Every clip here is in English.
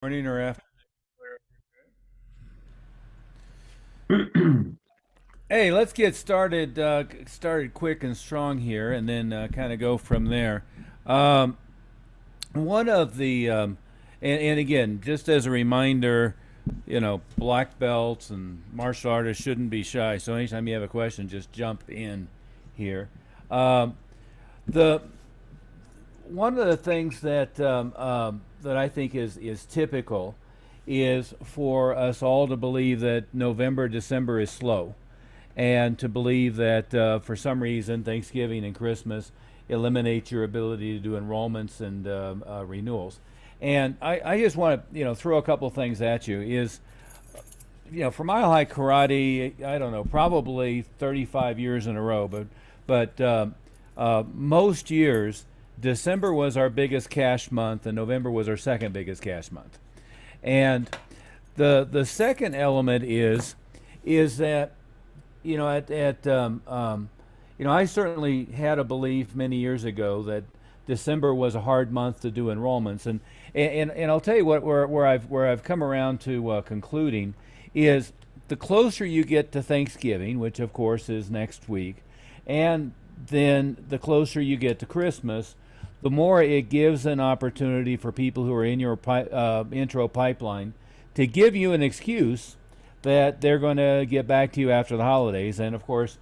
Morning or afternoon. Hey, let's get started quick and strong here, and then kind of go from there. Um, one of the and again, just as a reminder, black belts and martial artists shouldn't be shy. So anytime you have a question, just jump in here. Um, the One of the things that I think is typical is for us all to believe that November, December is slow, and to believe that for some reason Thanksgiving and Christmas eliminate your ability to do enrollments and renewals. And I just want to throw a couple things at you. Is for Mile High Karate, I don't know, probably 35 years in a row, but most years December was our biggest cash month, and November was our second biggest cash month. And the second element is that I certainly had a belief many years ago that December was a hard month to do enrollments, and I'll tell you where I've come around to concluding is the closer you get to Thanksgiving, which of course is next week, and then the closer you get to Christmas, the more it gives an opportunity for people who are in your intro pipeline to give you an excuse that they're going to get back to you after the holidays. And of course,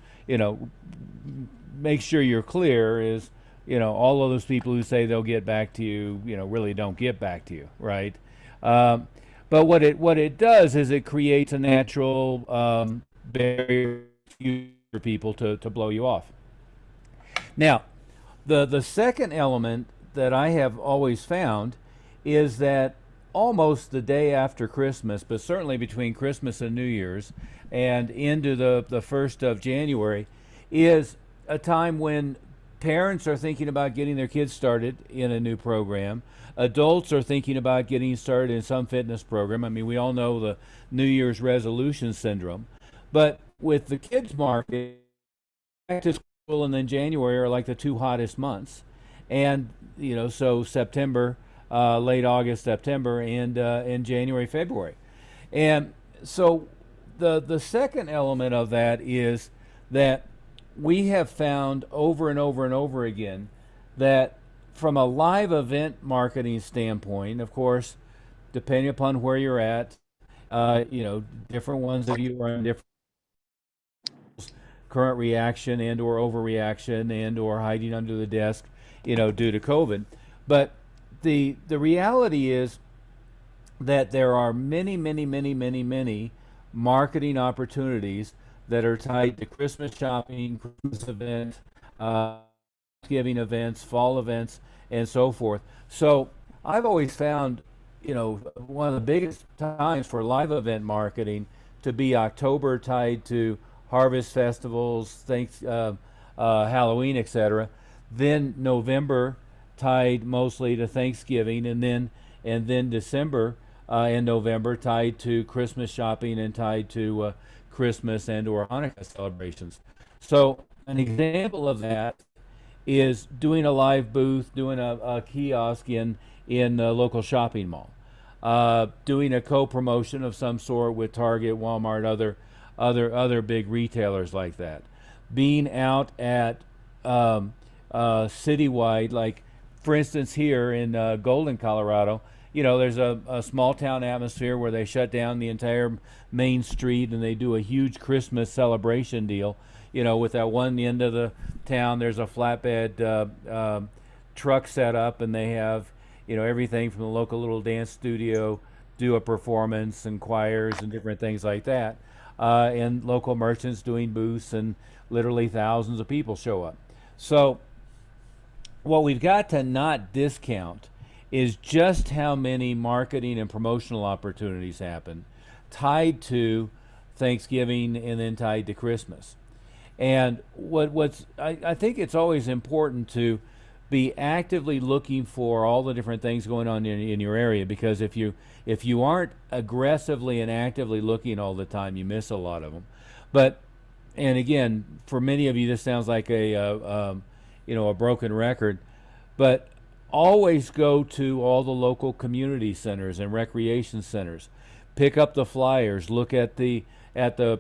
make sure you're clear is, all of those people who say they'll get back to you, really don't get back to you, right? Um, but what it does is it creates a natural barrier for people to blow you off. Now, the second element that I have always found is that almost the day after Christmas, but certainly between Christmas and New Year's and into the 1st of January, is a time when parents are thinking about getting their kids started in a new program. Adults are thinking about getting started in some fitness program. I mean, we all know the New Year's resolution syndrome. But with the kids market, back to school and then January are like the two hottest months. And, so September, late August, September, and January, February. And so the second element of that is that we have found over and over and over again that from a live event marketing standpoint, of course, depending upon where you're at, different ones of you are in different current reaction and or overreaction and or hiding under the desk, due to COVID. But the reality is that there are many, many, many, many, many marketing opportunities that are tied to Christmas shopping, Christmas events, giving events, fall events, and so forth. So I've always found, one of the biggest times for live event marketing to be October, tied to harvest festivals, Halloween, etc. Then November, tied mostly to Thanksgiving, and then December and November tied to Christmas shopping and tied to Christmas and or Hanukkah celebrations. So an example of that is doing a live booth, doing a kiosk in a local shopping mall, doing a co-promotion of some sort with Target, Walmart, other big retailers like that, being out at citywide, like for instance here in Golden, Colorado. There's a small town atmosphere where they shut down the entire main street and they do a huge Christmas celebration deal. With that one end of the town, there's a flatbed truck set up, and they have, everything from the local little dance studio do a performance and choirs and different things like that. And local merchants doing booths, and literally thousands of people show up. So what we've got to not discount is just how many marketing and promotional opportunities happen tied to Thanksgiving and then tied to Christmas. And I think it's always important to be actively looking for all the different things going on in your area, because if you aren't aggressively and actively looking all the time, you miss a lot of them. But and again, for many of you, this sounds like a broken record, but always go to all the local community centers and recreation centers. Pick up the flyers, look at the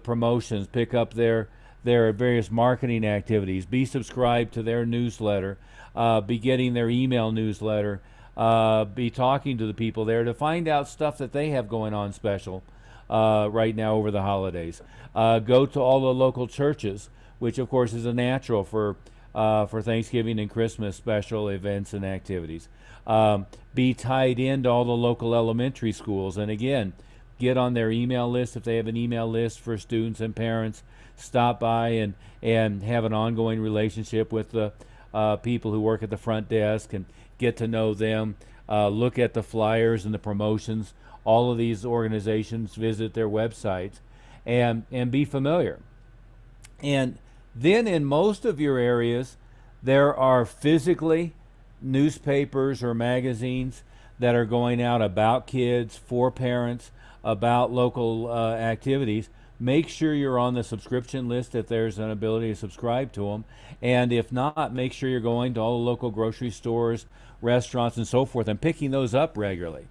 promotions, pick up their various marketing activities, be subscribed to their newsletter, be getting their email newsletter, be talking to the people there to find out stuff that they have going on special right now over the holidays. Go to all the local churches, which of course is a natural for Thanksgiving and Christmas special events and activities. Be tied into all the local elementary schools, and again, get on their email list if they have an email list for students and parents. Stop by and have an ongoing relationship with the people who work at the front desk and get to know them. Look at the flyers and the promotions. All of these organizations, visit their websites and be familiar. And then in most of your areas, there are physically newspapers or magazines that are going out about kids, for parents, about local activities. Make sure you're on the subscription list if there's an ability to subscribe to them. And if not, make sure you're going to all the local grocery stores, restaurants, and so forth, and picking those up regularly.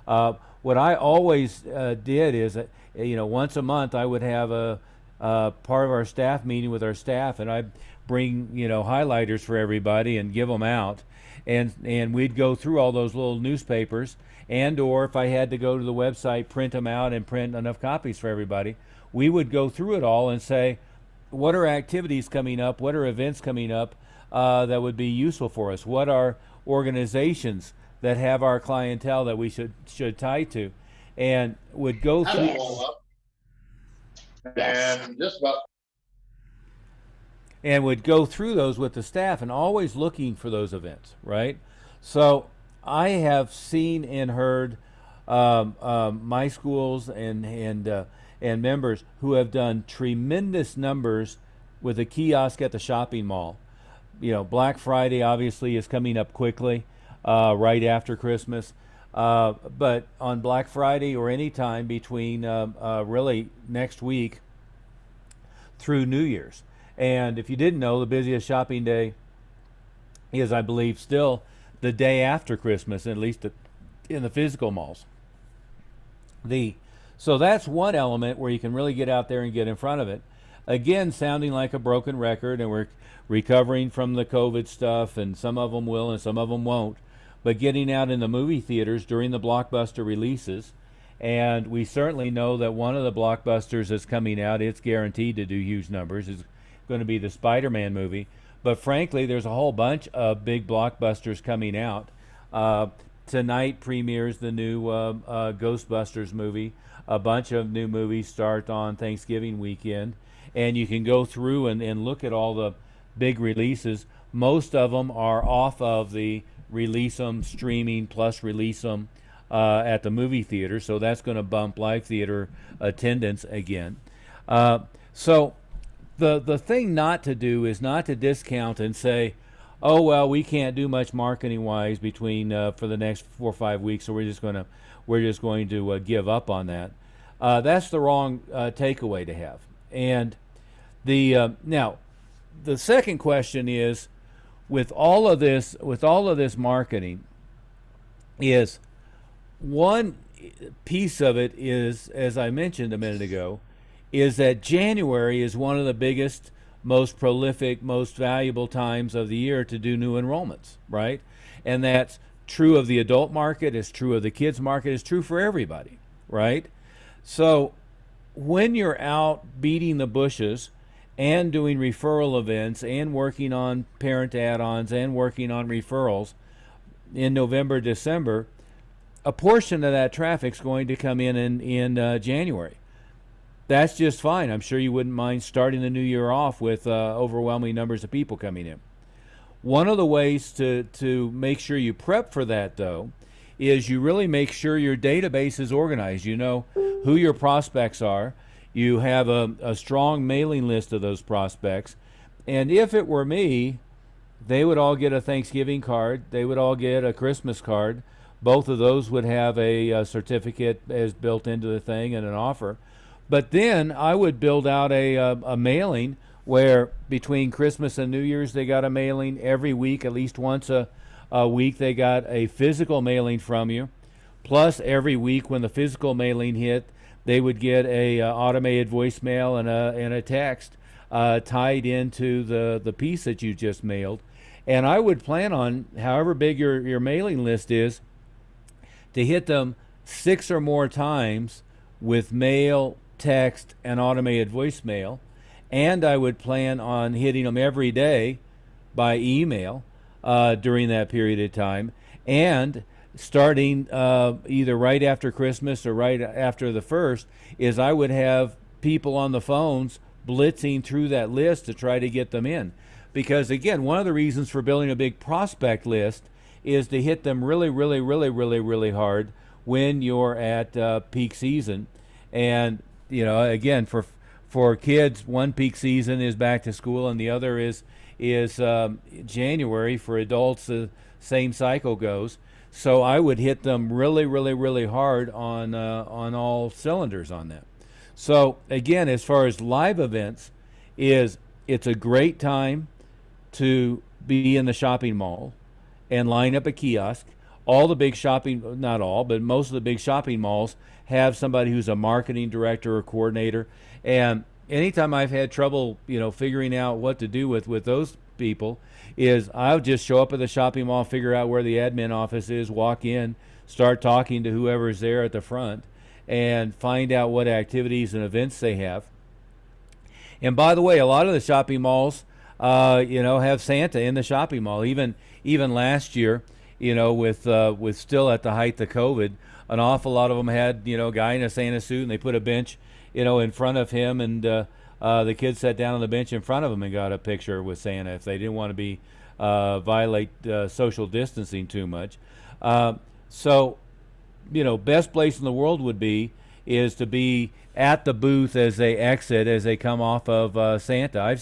What I always did is, once a month I would have a part of our staff meeting with our staff, and I'd bring, highlighters for everybody and give them out. And we'd go through all those little newspapers, and or if I had to go to the website, print them out and print enough copies for everybody, we would go through it all and say, what are activities coming up? What are events coming up that would be useful for us? What are organizations that have our clientele that we should tie to? And would go through. And just about. And would go through those with the staff, and always looking for those events, right? So I have seen and heard my schools and members who have done tremendous numbers with a kiosk at the shopping mall. Black Friday obviously is coming up quickly, right after Christmas. But on Black Friday or any time between really next week through New Year's. And if you didn't know, the busiest shopping day is, I believe, still the day after Christmas, at least in the physical malls. So that's one element where you can really get out there and get in front of it. Again, sounding like a broken record, and we're recovering from the COVID stuff, and some of them will and some of them won't. But getting out in the movie theaters during the blockbuster releases, and we certainly know that one of the blockbusters that's coming out, it's guaranteed to do huge numbers, is going to be the Spider-Man movie. But frankly, there's a whole bunch of big blockbusters coming out. Tonight premieres the new Ghostbusters movie. A bunch of new movies start on Thanksgiving weekend, and you can go through and look at all the big releases. Most of them are off of the release them streaming plus release them at the movie theater, so that's going to bump live theater attendance again. So the thing not to do is not to discount and say, oh well, we can't do much marketing wise between for the next 4 or 5 weeks, so we're just going to give up on that. That's the wrong takeaway to have. And now the second question is, with all of this marketing, is one piece of it is, as I mentioned a minute ago, is that January is one of the biggest, most prolific, most valuable times of the year to do new enrollments, right? And that's true of the adult market, it's true of the kids market, it's true for everybody, right? So when you're out beating the bushes and doing referral events and working on parent add-ons and working on referrals in November, December, a portion of that traffic's going to come in January. That's just fine. I'm sure you wouldn't mind starting the new year off with overwhelming numbers of people coming in. One of the ways to make sure you prep for that, though, is you really make sure your database is organized. You know who your prospects are. You have a strong mailing list of those prospects. And if it were me, they would all get a Thanksgiving card. They would all get a Christmas card. Both of those would have a certificate as built into the thing and an offer. But then I would build out a mailing where between Christmas and New Year's they got a mailing every week, at least once a a week they got a physical mailing from you. Plus, every week when the physical mailing hit, they would get a automated voicemail and a text tied into the piece that you just mailed. And I would plan on, however big your mailing list is, to hit them 6 or more times with mail, text, and automated voicemail. And I would plan on hitting them every day by email during that period of time. And starting either right after Christmas or right after the 1st, is I would have people on the phones blitzing through that list to try to get them in. Because again, one of the reasons for building a big prospect list is to hit them really, really, really, really, really hard when you're at peak season. And again, for kids, one peak season is back to school, and the other is January. For adults, the same cycle goes. So I would hit them really, really, really hard on all cylinders on that. So again, as far as live events, it's a great time to be in the shopping mall and line up a kiosk. All the big shopping, not all, but most of the big shopping malls have somebody who's a marketing director or coordinator. And anytime I've had trouble, figuring out what to do with those people, is I'll just show up at the shopping mall, figure out where the admin office is, walk in, start talking to whoever's there at the front, and find out what activities and events they have. And by the way, a lot of the shopping malls, have Santa in the shopping mall. Even last year, with still at the height of COVID, an awful lot of them had a guy in a Santa suit, and they put a bench, in front of him, and the kids sat down on the bench in front of him and got a picture with Santa if they didn't want to be violate social distancing too much. So, best place in the world is to be at the booth as they exit, as they come off of Santa. I've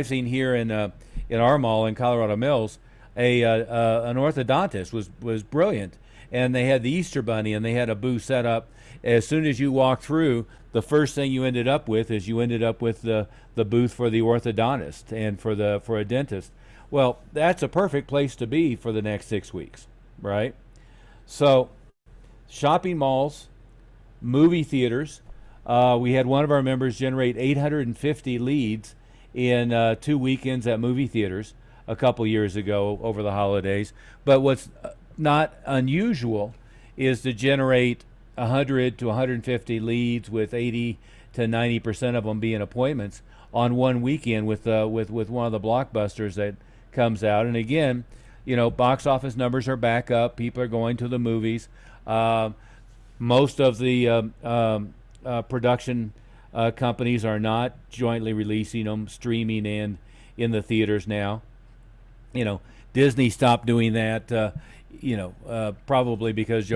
seen here in our mall in Colorado Mills, an orthodontist was brilliant, and they had the Easter Bunny, and they had a booth set up. As soon as you walk through, the first thing you ended up with the booth for the orthodontist and for a dentist. Well, that's a perfect place to be for the next 6 weeks, right? So, shopping malls, movie theaters. We had one of our members generate 850 leads in 2 weekends at movie theaters a couple years ago over the holidays. But what's not unusual is to generate 100 to 150 leads, with 80 to 90% of them being appointments on one weekend with one of the blockbusters that comes out. And again, box office numbers are back up. People are going to the movies. Most of the production companies are not jointly releasing them, streaming in the theaters now. Disney stopped doing that. Probably because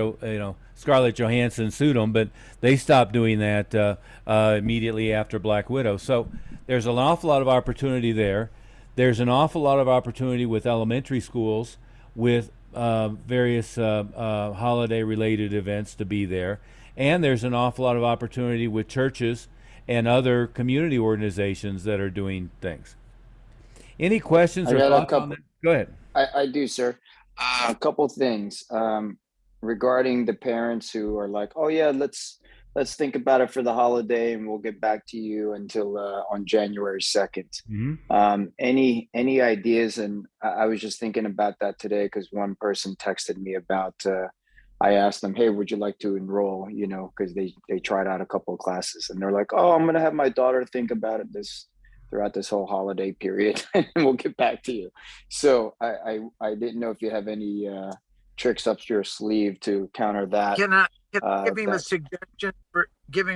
Scarlett Johansson sued them, but they stopped doing that immediately after Black Widow. So there's an awful lot of opportunity there. There's an awful lot of opportunity with elementary schools, with various holiday-related events to be there. And there's an awful lot of opportunity with churches and other community organizations that are doing things. Any questions or thoughts on that? Go ahead. I do, sir. A couple things regarding the parents who are like, "Oh yeah, let's think about it for the holiday, and we'll get back to you until on January 2nd." Mm-hmm. Any ideas? And I was just thinking about that today because one person texted me about. I asked them, "Hey, would you like to enroll?" Because they tried out a couple of classes, and they're like, "Oh, I'm gonna have my daughter think about it throughout this whole holiday period, and we'll get back to you." So I didn't know if you have any tricks up your sleeve to counter that. Can I give him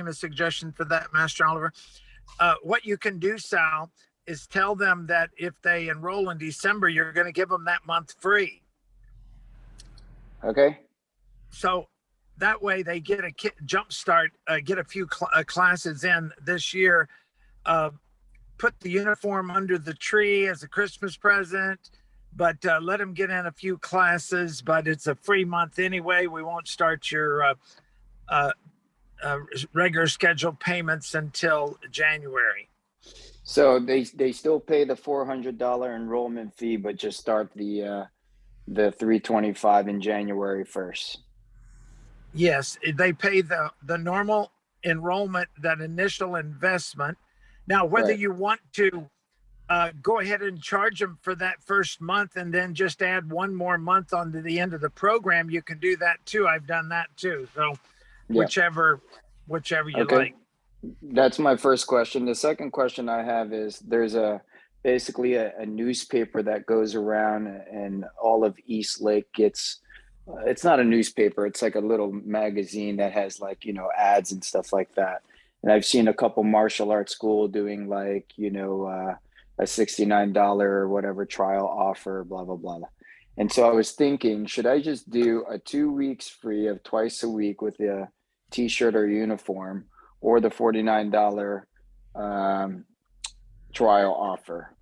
a suggestion for that, Master Oliver? What you can do, Sal, is tell them that if they enroll in December, you're going to give them that month free. Okay. So that way they get a jump start, get a few classes in this year. Put the uniform under the tree as a Christmas present, but let them get in a few classes. But it's a free month anyway. We won't start your regular scheduled payments until January. So they still pay the $400 enrollment fee, but just start the the 325 in January 1st. Yes, they pay the normal enrollment, that initial investment. Now, whether Right. you want to go ahead and charge them for that first month and then just add one more month onto the end of the program, you can do that too. I've done that too. So Yeah. whichever you Okay. like. That's my first question. The second question I have is there's basically a newspaper that goes around, and all of East Lake gets, it's not a newspaper, it's like a little magazine that has, like, ads and stuff like that. And I've seen a couple martial arts school doing, like, a $69 or whatever trial offer, blah, blah, blah. And so I was thinking, should I just do a 2 weeks free of twice a week with a t-shirt or uniform, or the $49 um, trial offer?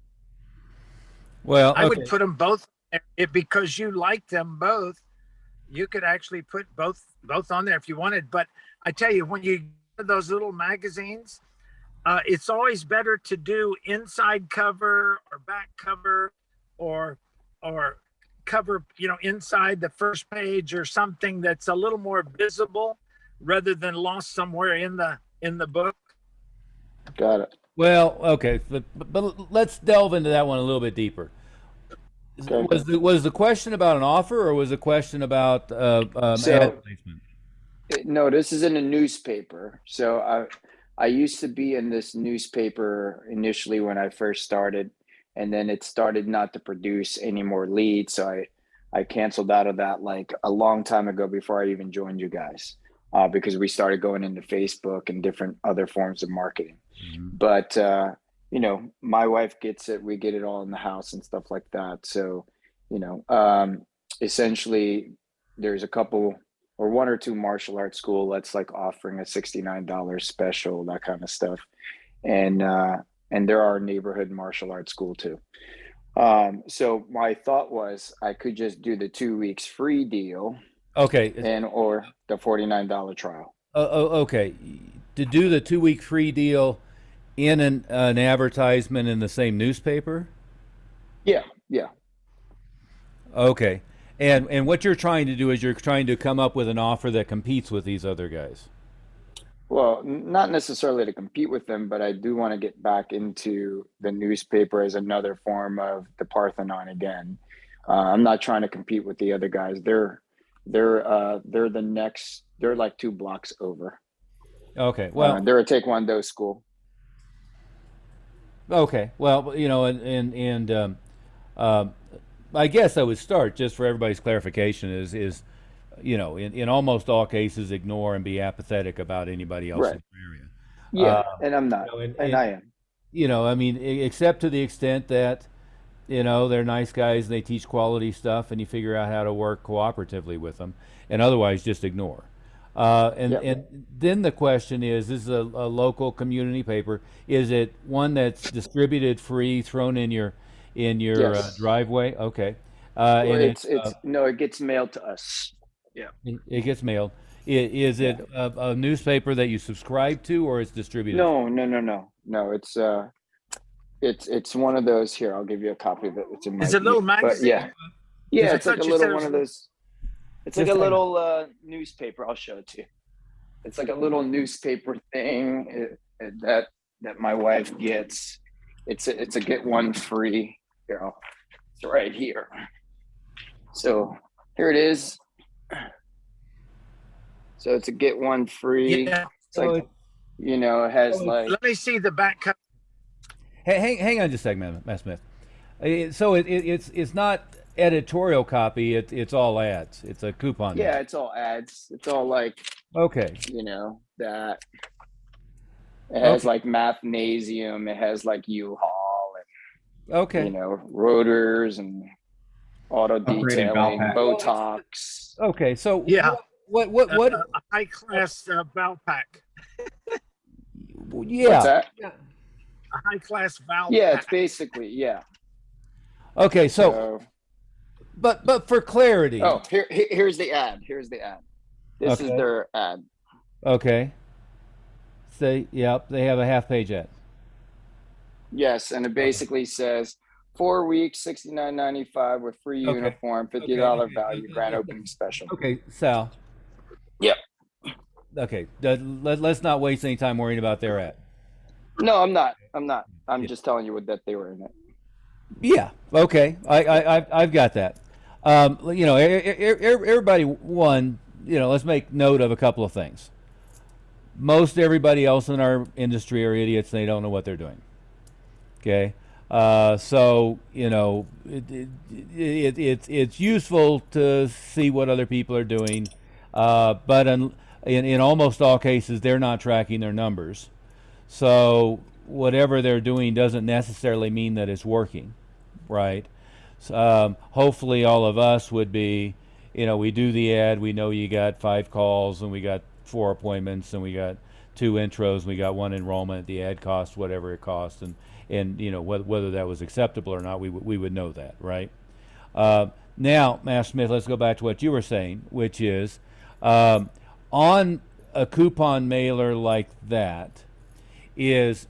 Well, I would okay. put them both because you like them both. You could actually put both on there if you wanted. But I tell you, when you get those little magazines, it's always better to do inside cover or back cover, or cover, inside the first page, or something that's a little more visible rather than lost somewhere in the book. Got it. Well, okay, but let's delve into that one a little bit deeper. Okay. Was the question about an offer, or was the question about ad So placement? no, this is in a newspaper. So I used to be in this newspaper initially when I first started, and then it started not to produce any more leads. So I canceled out of that like a long time ago before I even joined you guys, because we started going into Facebook and different other forms of marketing. Mhm. But my wife gets it, we get it all in the house and stuff like that. So you know um essentially, there's a couple or one or two martial arts school that's like offering a $69 special, that kind of stuff. And there are neighborhood martial arts school too. So my thought was I could just do the 2 weeks free deal, Okay, and or the $49 trial. okay. To do the 2 week free deal in an advertisement in the same newspaper. Yeah, yeah. Okay, and what you're trying to do is you're trying to come up with an offer that competes with these other guys. Well, not necessarily to compete with them, but I do want to get back into the newspaper as another form of the Parthenon again. I'm not trying to compete with the other guys. They're the next. They're like 2 blocks over. Okay, well, They're a Taekwondo school. okay, well, and um, I guess I would start, just for everybody's clarification, is in almost all cases, ignore and be apathetic about anybody else Right. in your area. Yeah, and I'm not, and And I am. I mean, except to the extent that they're nice guys and they teach quality stuff, and you figure out how to work cooperatively with them, and otherwise just ignore. And Yep. and then the question is: this is a local community paper. Is it one that's distributed free, thrown in your Yes. driveway? Okay, Well, and it's no, it gets mailed to us. Yeah. it gets mailed. Is Yeah. it a newspaper that you subscribe to, or it's distributed? No, no, no, no, no. It's one of those. Here, I'll give you a copy of it. It's in my It's a little but magazine. yeah. Yeah, I Just it's like a thought you little said it one was of a little. those. It's like a just hang on. little newspaper. I'll show it to you. It's like a little newspaper thing, that my wife gets. It's a get one free. Here, it's right here. So here it is. So it's a get one free. Yeah. It's like, So it has so like, Let me see the back cover. hang on just a second, Matt Smith. So it's not editorial copy. It's all ads. It's a coupon. yeah, it's all ads. It's all like, Okay. that. It has Okay. like Mathnasium. It has like U-Haul and, Okay. rotors and auto Upgraded detailing, Valpak. Botox. Okay. So Yeah, what? a high class Valpak, What's Yeah. that? a high class Yeah, it's Valpak. basically, yeah. Okay. So, So, but for clarity. oh, here's the ad. Here's the ad. This is Okay. their ad. Okay. Say, yep. They have a half page ad. Yes, and it basically says 4 weeks, $69.95 with free Okay. uniform, $50 Okay. value, grand opening special. Okay, Sal. Yep. Okay, let's not waste any time worrying about their ad. No, I'm not. I'm Yeah. just telling you that they were in it. Yeah. Okay. I've got that. Everybody. One. Let's make note of a couple of things. Most everybody else in our industry are idiots. They don't know what they're doing. Okay. So it's useful to see what other people are doing, but in almost all cases, they're not tracking their numbers. So whatever they're doing doesn't necessarily mean that it's working, right? Hopefully, all of us would be, we do the ad, we know you got 5 calls, and we got 4 appointments, and we got 2 intros, and we got 1 enrollment. The ad cost whatever it cost, and whether that was acceptable or not, we would know that, right? Now, Master Smith, let's go back to what you were saying, which is on a coupon mailer like that, is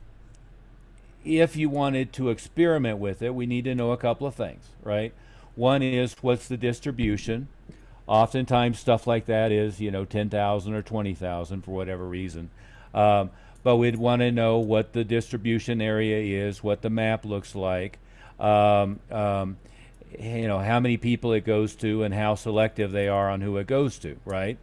if you wanted to experiment with it, we need to know a couple of things, right? One is, what's the distribution? Oftentimes stuff like that is 10,000 or 20,000 for whatever reason, but we'd want to know what the distribution area is, what the map looks like, how many people it goes to, and how selective they are on who it goes to, right?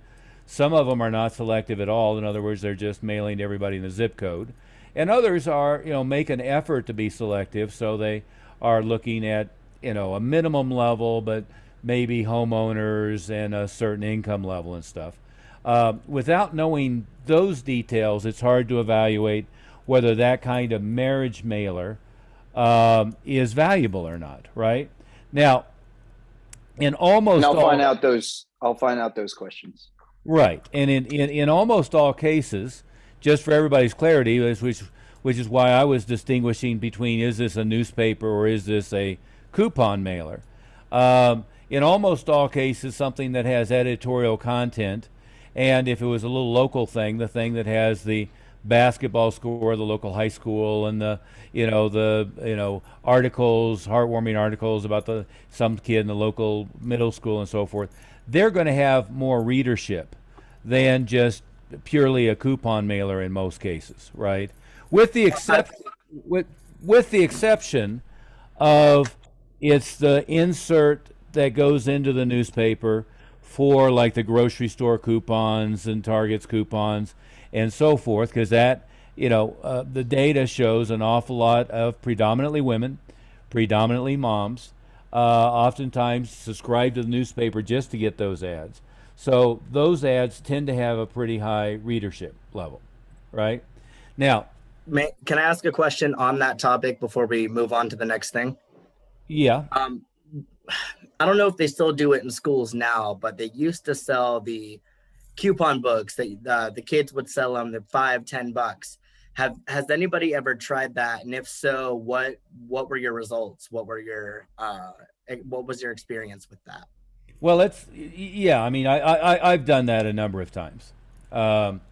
Some of them are not selective at all. In other words, they're just mailing to everybody in the zip code. And others are, make an effort to be selective, so they are looking at, a minimum level, but maybe homeowners and a certain income level and stuff. Without knowing those details, it's hard to evaluate whether that kind of marriage mailer is valuable or not, right? Now, in almost And I'll all, find out those questions. right, and in almost all cases, just for everybody's clarity, which is why I was distinguishing between, is this a newspaper or is this a coupon mailer? In almost all cases, something that has editorial content, and if it was a little local thing, the thing that has the basketball score of the local high school, and the articles, heartwarming articles about some kid in the local middle school and so forth, they're going to have more readership than just purely a coupon mailer in most cases, right? With the exception of, it's the insert that goes into the newspaper for like the grocery store coupons and Target's coupons and so forth, because that the data shows an awful lot of predominantly women, predominantly moms, oftentimes subscribe to the newspaper just to get those ads. So those ads tend to have a pretty high readership level, right? Now, can I ask a question on that topic before we move on to the next thing? Yeah. I don't know if they still do it in schools now, but they used to sell the coupon books that the kids would sell them, the $5-10. Has anybody ever tried that? And if so, what were your results? What was your experience with that? Well, I mean, I've done that a number of times, and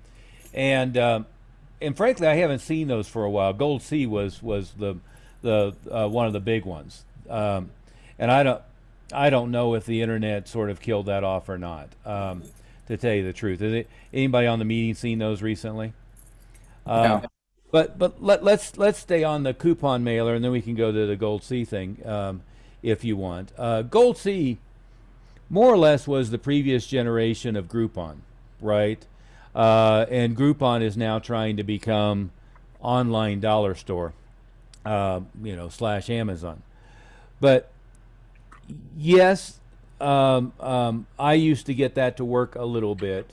frankly, I haven't seen those for a while. Gold Sea was the one of the big ones, and I don't know if the internet sort of killed that off or not. To tell you the truth, anybody on the meeting seen those recently? No. But let's stay on the coupon mailer, and then we can go to the Gold Sea thing, if you want. Gold Sea, more or less, was the previous generation of Groupon, right? And Groupon is now trying to become online dollar store, / Amazon. But yes, I used to get that to work a little bit,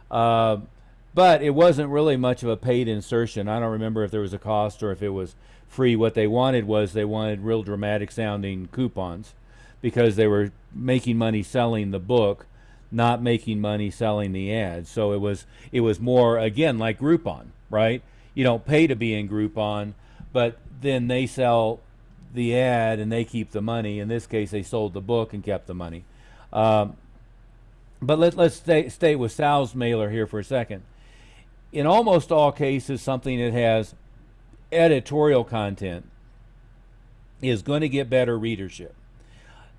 but it wasn't really much of a paid insertion. I don't remember if there was a cost or if it was free. What they wanted real dramatic sounding coupons, because they were making money selling the book, not making money selling the ads. So it was more, again, like Groupon, right? You don't pay to be in Groupon, but then they sell the ad and they keep the money. In this case, they sold the book and kept the money. But let's stay with Sal's mailer here for a second. In almost all cases, something that has editorial content is going to get better readership.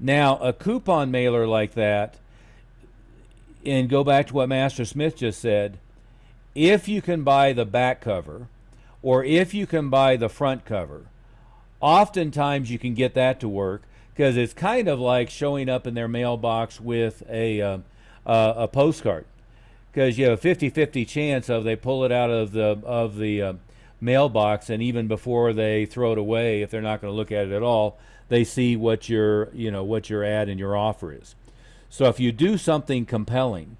Now, a coupon mailer like that, and go back to what Master Smith just said, if you can buy the back cover or if you can buy the front cover, oftentimes you can get that to work, because it's kind of like showing up in their mailbox with a postcard, because you have a 50-50 chance of they pull it out of the mailbox, and even before they throw it away, if they're not going to look at it at all, they see what your ad and your offer is. So if you do something compelling,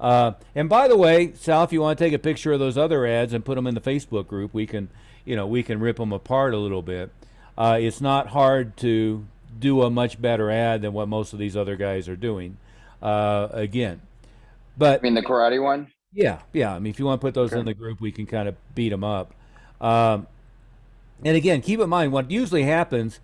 and by the way, Sal, if you want to take a picture of those other ads and put them in the Facebook group, we can rip them apart a little bit. It's not hard to do a much better ad than what most of these other guys are doing. Again, but I mean, the karate one. yeah. I mean, if you want to put those in the group, we can kind of beat them up. And again, keep in mind what usually happens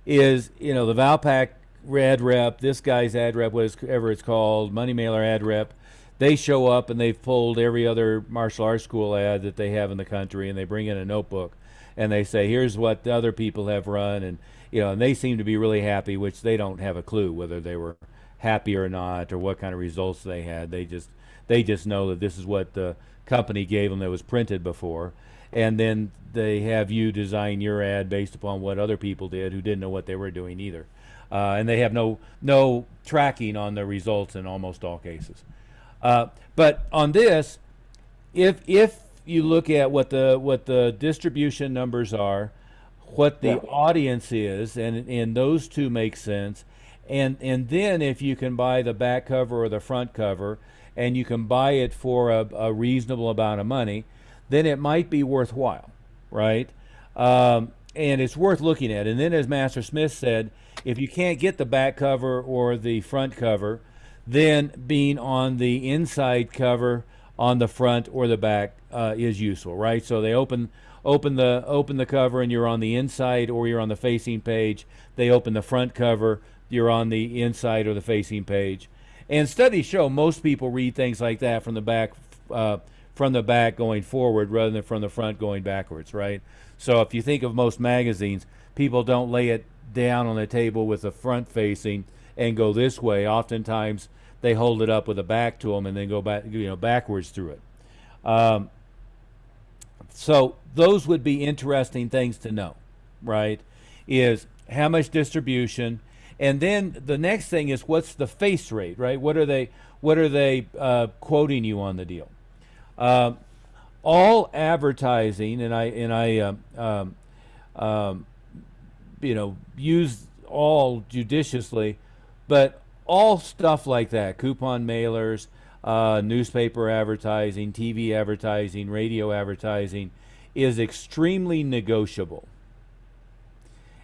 is, the Valpak ad rep, this guy's ad rep, whatever it's called, Money Mailer ad rep, they show up and they've pulled every other martial arts school ad that they have in the country, and they bring in a notebook and they say, here's what the other people have run, and and they seem to be really happy, which they don't have a clue whether they were happy or not, or what kind of results they had. They just know that this is what the company gave them that was printed before, and then they have you design your ad based upon what other people did who didn't know what they were doing either, and they have no tracking on the results in almost all cases. But on this, if you look at what the distribution numbers are, what the audience is, and those two make sense, and then if you can buy the back cover or the front cover, and you can buy it for a reasonable amount of money, then it might be worthwhile, right? And it's worth looking at. And then, as Master Smith said, if you can't get the back cover or the front cover, then being on the inside cover on the front or the back is useful, right? So they open the cover and you're on the inside or you're on the facing page. They open the front cover, you're on the inside or the facing page. And studies show most people read things like that from the back going forward rather than from the front going backwards, right? So if you think of most magazines, people don't lay it down on the table with the front facing and go this way. Oftentimes they hold it up with a back to them and then go back, backwards through it. So those would be interesting things to know, right? Is how much distribution, and then the next thing is what's the face rate, right? What are they quoting you on the deal? All advertising, and I use all judiciously, but all stuff like that, coupon mailers, newspaper advertising, TV advertising, radio advertising, is extremely negotiable.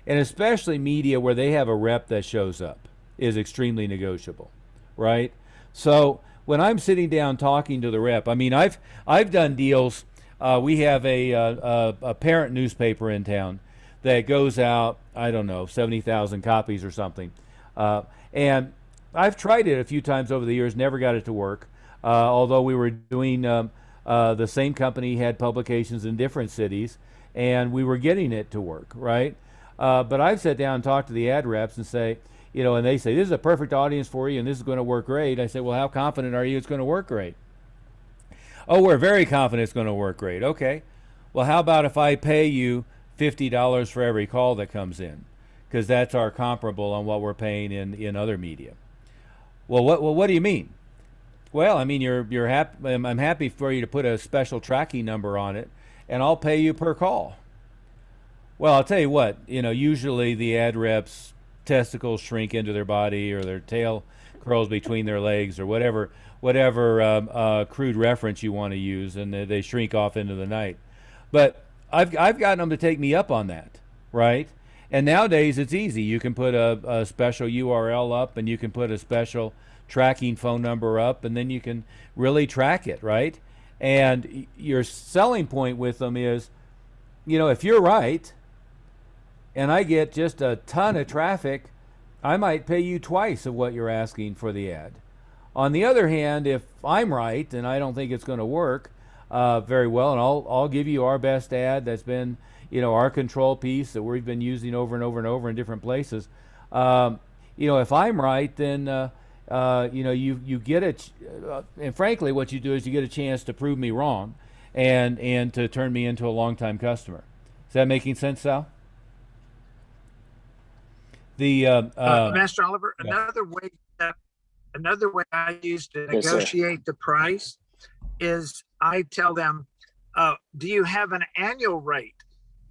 And especially media where they have a rep that shows up is extremely negotiable, right? So when I'm sitting down talking to the rep, I mean, I've done deals. We have a parent newspaper in town that goes out, I don't know, 70,000 copies or something. And I've tried it a few times over the years, never got it to work. Although we were doing, the same company had publications in different cities, and we were getting it to work, right? But I've sat down and talked to the ad reps and say, and they say, this is a perfect audience for you and this is going to work great. I say, well, how confident are you it's going to work great? Oh, we're very confident it's going to work great. Okay. Well, how about if I pay you $50 for every call that comes in? Because that's our comparable on what we're paying in other media. Well, what do you mean? Well, I mean, you're happy. I'm happy for you to put a special tracking number on it, and I'll pay you per call. Well, I'll tell you what. Usually the ad reps' testicles shrink into their body, or their tail curls between their legs, or whatever crude reference you want to use, and they shrink off into the night. But I've gotten them to take me up on that, right? And nowadays it's easy. You can put a special URL up, and you can put a special tracking phone number up, and then you can really track it, right? And your selling point with them is, if you're right and I get just a ton of traffic, I might pay you twice of what you're asking for the ad. On the other hand, if I'm right and I don't think it's going to work very well, and I'll give you our best ad that's been our control piece that we've been using over and over and over in different places. If I'm right, then you get it, and frankly, what you do is you get a chance to prove me wrong, and to turn me into a longtime customer. Is that making sense, Sal? The Master Oliver, yeah. another way I use to Yes, sir. negotiate the price is I tell them, do you have an annual rate?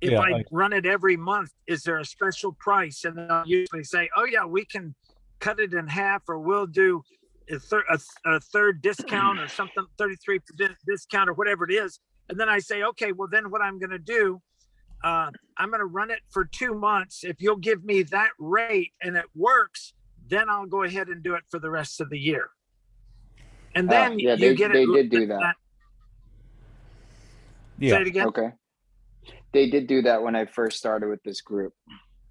If Yeah, I run it every month, is there a special price? And they'll usually say, oh yeah, we can cut it in half, or we'll do a third discount or something, 33% discount or whatever it is. And then I say, okay, well then what I'm going to do, I'm going to run it for 2 months. If you'll give me that rate and it works, then I'll go ahead and do it for the rest of the year. And then Yeah, you get they it. did do that. Yeah. Say it again. Okay. They did do that when I first started with this group.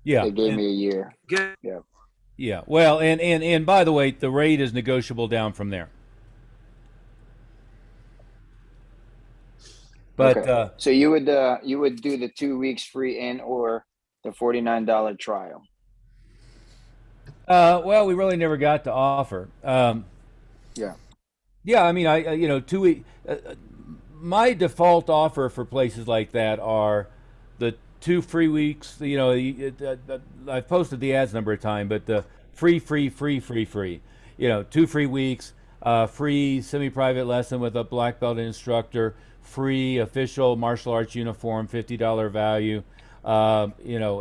Yeah. They gave me a year. Good. Yeah. Yeah. Well, and by the way, the rate is negotiable down from there. But Okay. So you would do the 2 weeks free and or the $49 trial. well, we really never got to offer. Yeah. Yeah, I mean, 2 week. My default offer for places like that are the 2 free weeks. I've posted the ads a number of times, but the free. 2 free weeks, free semi-private lesson with a black belt instructor, free official martial arts uniform, $50 value,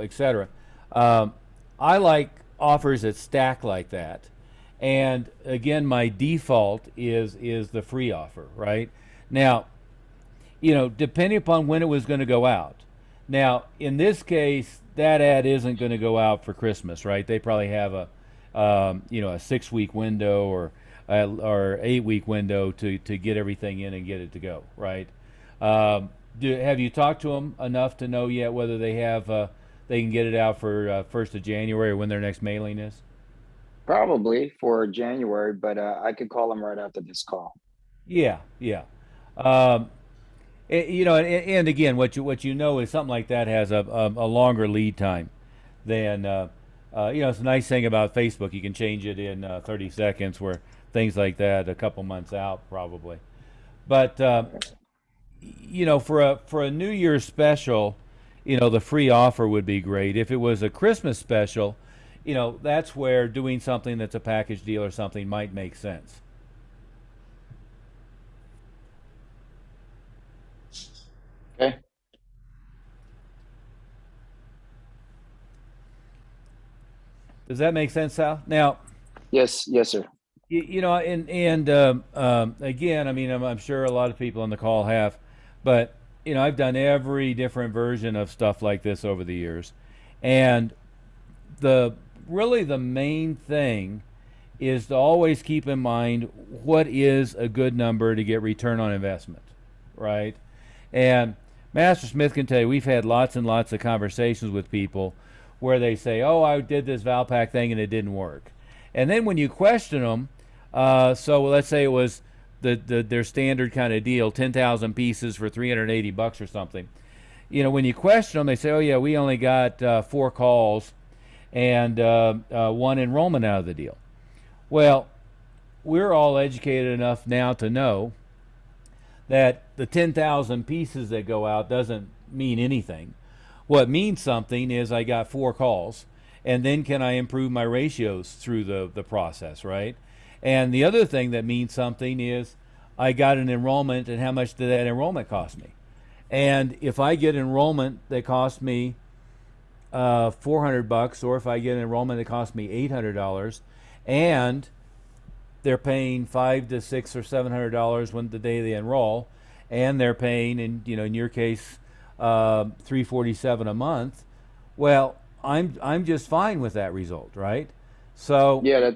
etc. I like offers that stack like that. And again, my default is the free offer, right? Now, depending upon when it was going to go out. Now, in this case, that ad isn't going to go out for Christmas, right? They probably have a 6-week window or 8-week window to get everything in and get it to go, right? Have you talked to them enough to know yet whether they can get it out for 1st of January or when their next mailing is? Probably for January, but I could call them right after this call. Yeah. And again, what you know is something like that has a longer lead time than it's a nice thing about Facebook. You can change it in 30 seconds, where things like that a couple months out probably. But for a New Year's special, the free offer would be great. If it was a Christmas special, that's where doing something that's a package deal or something might make sense. Okay. Does that make sense, Sal? Now, Yes, sir. again, I mean, I'm sure a lot of people on the call have, but I've done every different version of stuff like this over the years, and the main thing is to always keep in mind what is a good number to get return on investment, right? And Master Smith can tell you, we've had lots and lots of conversations with people where they say, oh, I did this Valpak thing and it didn't work. And then when you question them, so let's say it was their standard kind of deal, 10,000 pieces for $380 or something. When you question them, they say, oh yeah, we only got 4 calls and 1 enrollment out of the deal. Well, we're all educated enough now to know that the 10,000 pieces that go out doesn't mean anything. What means something is I got 4 calls, and then can I improve my ratios through the process, right? And the other thing that means something is I got an enrollment, and how much did that enrollment cost me? And if I get enrollment that cost me $400, or if I get an enrollment that cost me $800, and they're paying $500 to $600 or $700 when the day they enroll, and they're paying, in your case, $347 a month. Well, I'm just fine with that result, right? So yeah,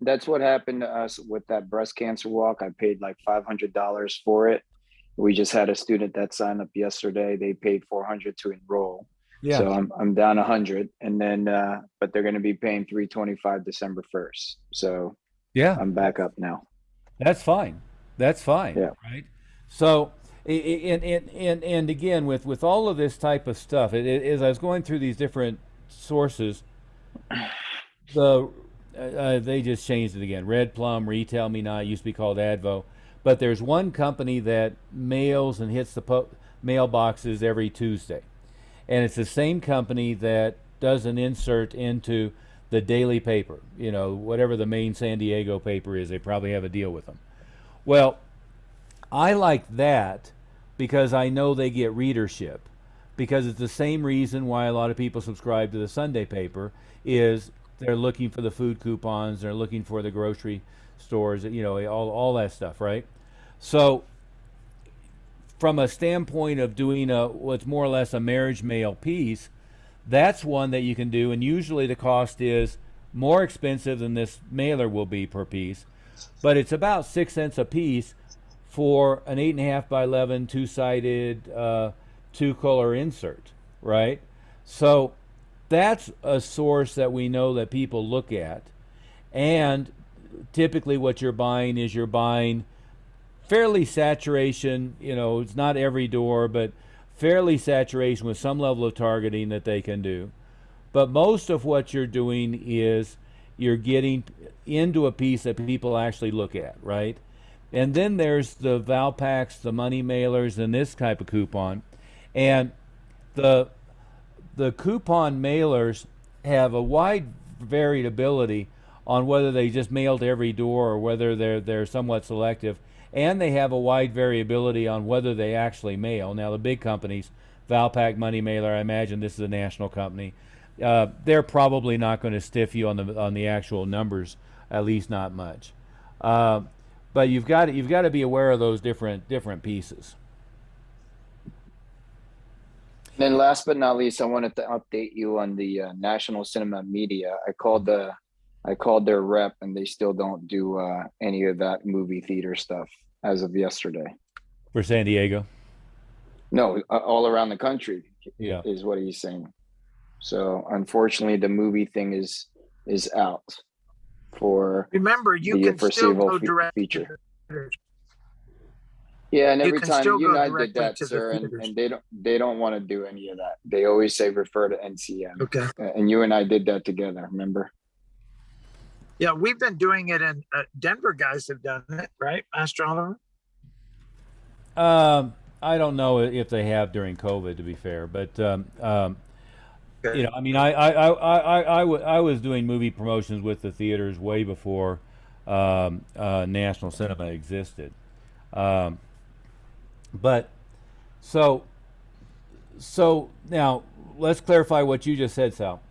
that's what happened to us with that breast cancer walk. I paid like $500 for it. We just had a student that signed up yesterday. They paid $400 to enroll. yeah, So I'm down 100, and then but they're going to be paying $325 December 1st. So yeah, I'm back up now. that's fine. That's fine, Yeah. right? So And again, with all of this type of stuff, as I was going through these different sources, the they just changed it again. Red Plum, Retail Me Not, used to be called Advo, but there's one company that mails and hits the mailboxes every Tuesday, and it's the same company that does an insert into the daily paper. You know, whatever the main San Diego paper is, they probably have a deal with them. Well, I like that because I know they get readership. Because it's the same reason why a lot of people subscribe to the Sunday paper is they're looking for the food coupons, they're looking for the grocery stores, you know, all that stuff, right? So from a standpoint of doing what's more or less a marriage mail piece, that's one that you can do, and usually the cost is more expensive than this mailer will be per piece, but it's about 6 cents a piece for an 8.5 by 11 two-sided two-color insert, right? So that's a source that we know that people look at, and typically what you're buying is you're buying fairly saturation, you know, it's not every door, but fairly saturation with some level of targeting that they can do. But most of what you're doing is you're getting into a piece that people actually look at, right? And then there's the Valpaks, the money mailers, and this type of coupon. And the coupon mailers have a wide variability on whether they just mail to every door or whether they're somewhat selective, and they have a wide variability on whether they actually mail. Now the big companies, Valpak Money Mailer, I imagine this is a national company, they're probably not going to stiff you on the actual numbers, at least not much. But you've got to be aware of those different pieces. And then last but not least, I wanted to update you on the National Cinema Media. I called their rep, and they still don't do any of that movie theater stuff as of yesterday. For San Diego? No, all around the country. Yeah, is what he's saying. So unfortunately, the movie thing is out for Remember, you the can still foreseeable go direct to feature. theaters. Yeah, and You every can time still you and go I did directly that, to the sir, theaters. and they don't want to do any of that. They always say refer to NCM. Okay. And you and I did that together, remember? Yeah, we've been doing it, and Denver guys have done it, right, Master Oliver? I don't know if they have during COVID, to be fair, but you know, I mean, I was doing movie promotions with the theaters way before National Cinema existed. But so now let's clarify what you just said, Sal.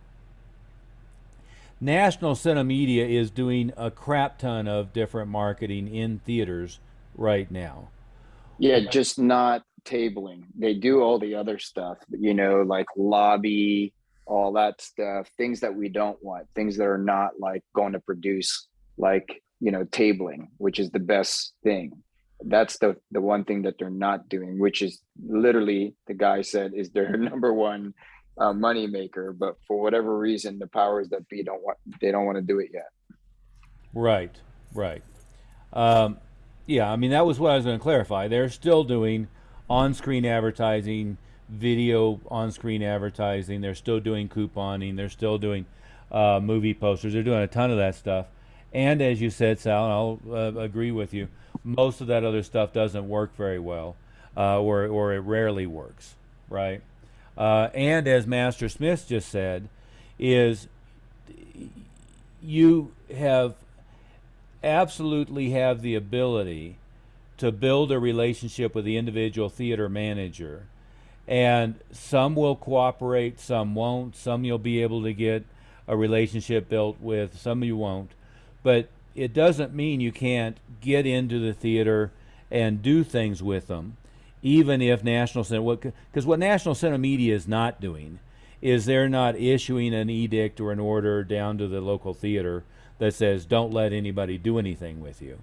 National Cinema Media is doing a crap ton of different marketing in theaters right now. Yeah, just not tabling. They do all the other stuff, you know, like lobby, all that stuff, things that we don't want, things that are not like going to produce, like, you know, tabling, which is the best thing. That's the one thing that they're not doing, which is literally, the guy said, is their number one money maker. But for whatever reason, the powers that be they don't want to do it yet. Right, right. Yeah, I mean, that was what I was going to clarify. They're still doing on-screen advertising, video on-screen advertising. They're still doing couponing. They're still doing movie posters. They're doing a ton of that stuff. And as you said, Sal, and I'll agree with you, most of that other stuff doesn't work very well, or it rarely works, right? And as Master Smith just said, is you absolutely have the ability to build a relationship with the individual theater manager, and some will cooperate, some won't. Some you'll be able to get a relationship built with, some you won't. But it doesn't mean you can't get into the theater and do things with them, even if National Cinema, because what National Cinema Media is not doing is they're not issuing an edict or an order down to the local theater that says don't let anybody do anything with you.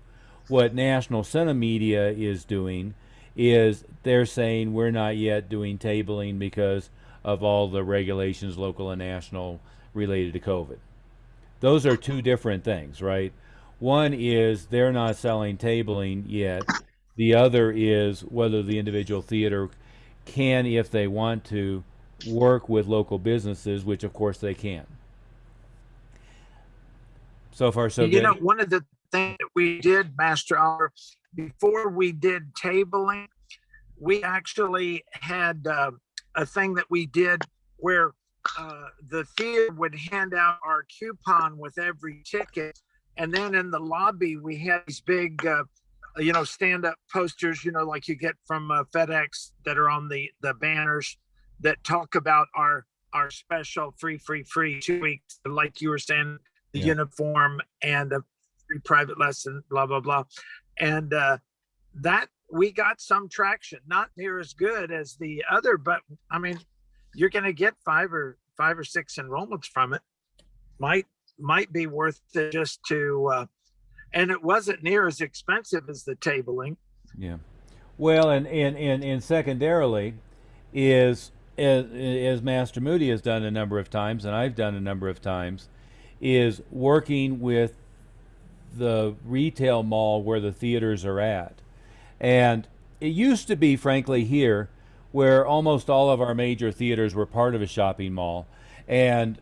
What National Cinema Media is doing is they're saying we're not yet doing tabling because of all the regulations, local and national, related to COVID. Those are two different things, right? One is they're not selling tabling yet, The other is whether the individual theater can, if they want to, work with local businesses, which of course they can. So far, so You good. know, one of the things that we did, Master Oliver, before we did tabling, we actually had a thing that we did where the theater would hand out our coupon with every ticket. And then in the lobby, we had these big, stand-up posters, like you get from FedEx that are on the banners that talk about our special free 2 weeks, like you were saying, the Yeah. uniform and a free private lesson, blah, blah, blah. And that we got some traction, not near as good as the other, but I mean, you're going to get five or six enrollments from it. Might be worth it just to, and it wasn't near as expensive as the tabling. Yeah. Well, and secondarily is as Master Moody has done a number of times, and I've done a number of times, is working with the retail mall where the theaters are at. And it used to be, frankly, here where almost all of our major theaters were part of a shopping mall, and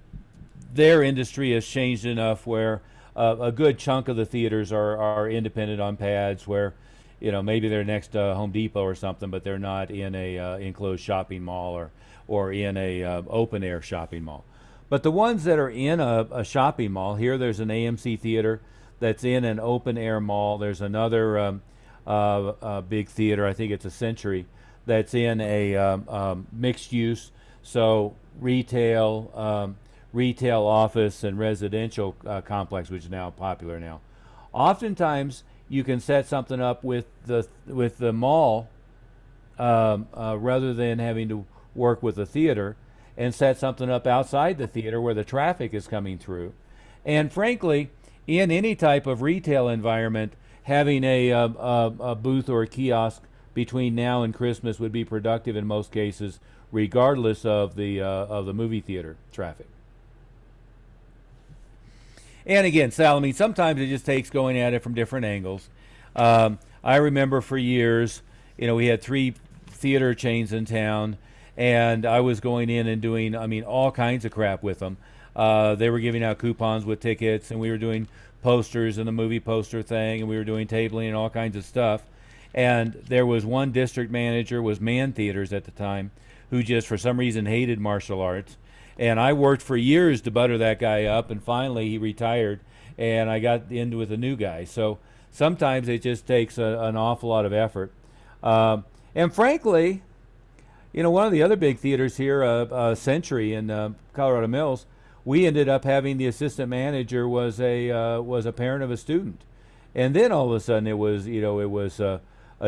their industry has changed enough where a good chunk of the theaters are independent on pads where, maybe they're next to Home Depot or something, but they're not in a enclosed shopping mall or in a open air shopping mall. But the ones that are in a shopping mall, here there's an AMC theater that's in an open air mall. There's another big theater, I think it's a Century, that's in a mixed use, so retail, office, and residential complex, which is now popular now. Oftentimes, you can set something up with the mall rather than having to work with the theater, and set something up outside the theater where the traffic is coming through. And frankly, in any type of retail environment, having a booth or a kiosk between now and Christmas would be productive in most cases, regardless of the movie theater traffic. And again, Sal, I mean, sometimes it just takes going at it from different angles. I remember for years, we had 3 theater chains in town, and I was going in and doing, all kinds of crap with them. They were giving out coupons with tickets, and we were doing posters and the movie poster thing, and we were doing tabling and all kinds of stuff. And there was one district manager, was Man Theaters at the time, who just for some reason hated martial arts. And I worked for years to butter that guy up, and finally he retired, and I got in with a new guy. So sometimes it just takes an awful lot of effort. And frankly, one of the other big theaters here, Century in Colorado Mills, we ended up having the assistant manager was a parent of a student, and then all of a sudden it was a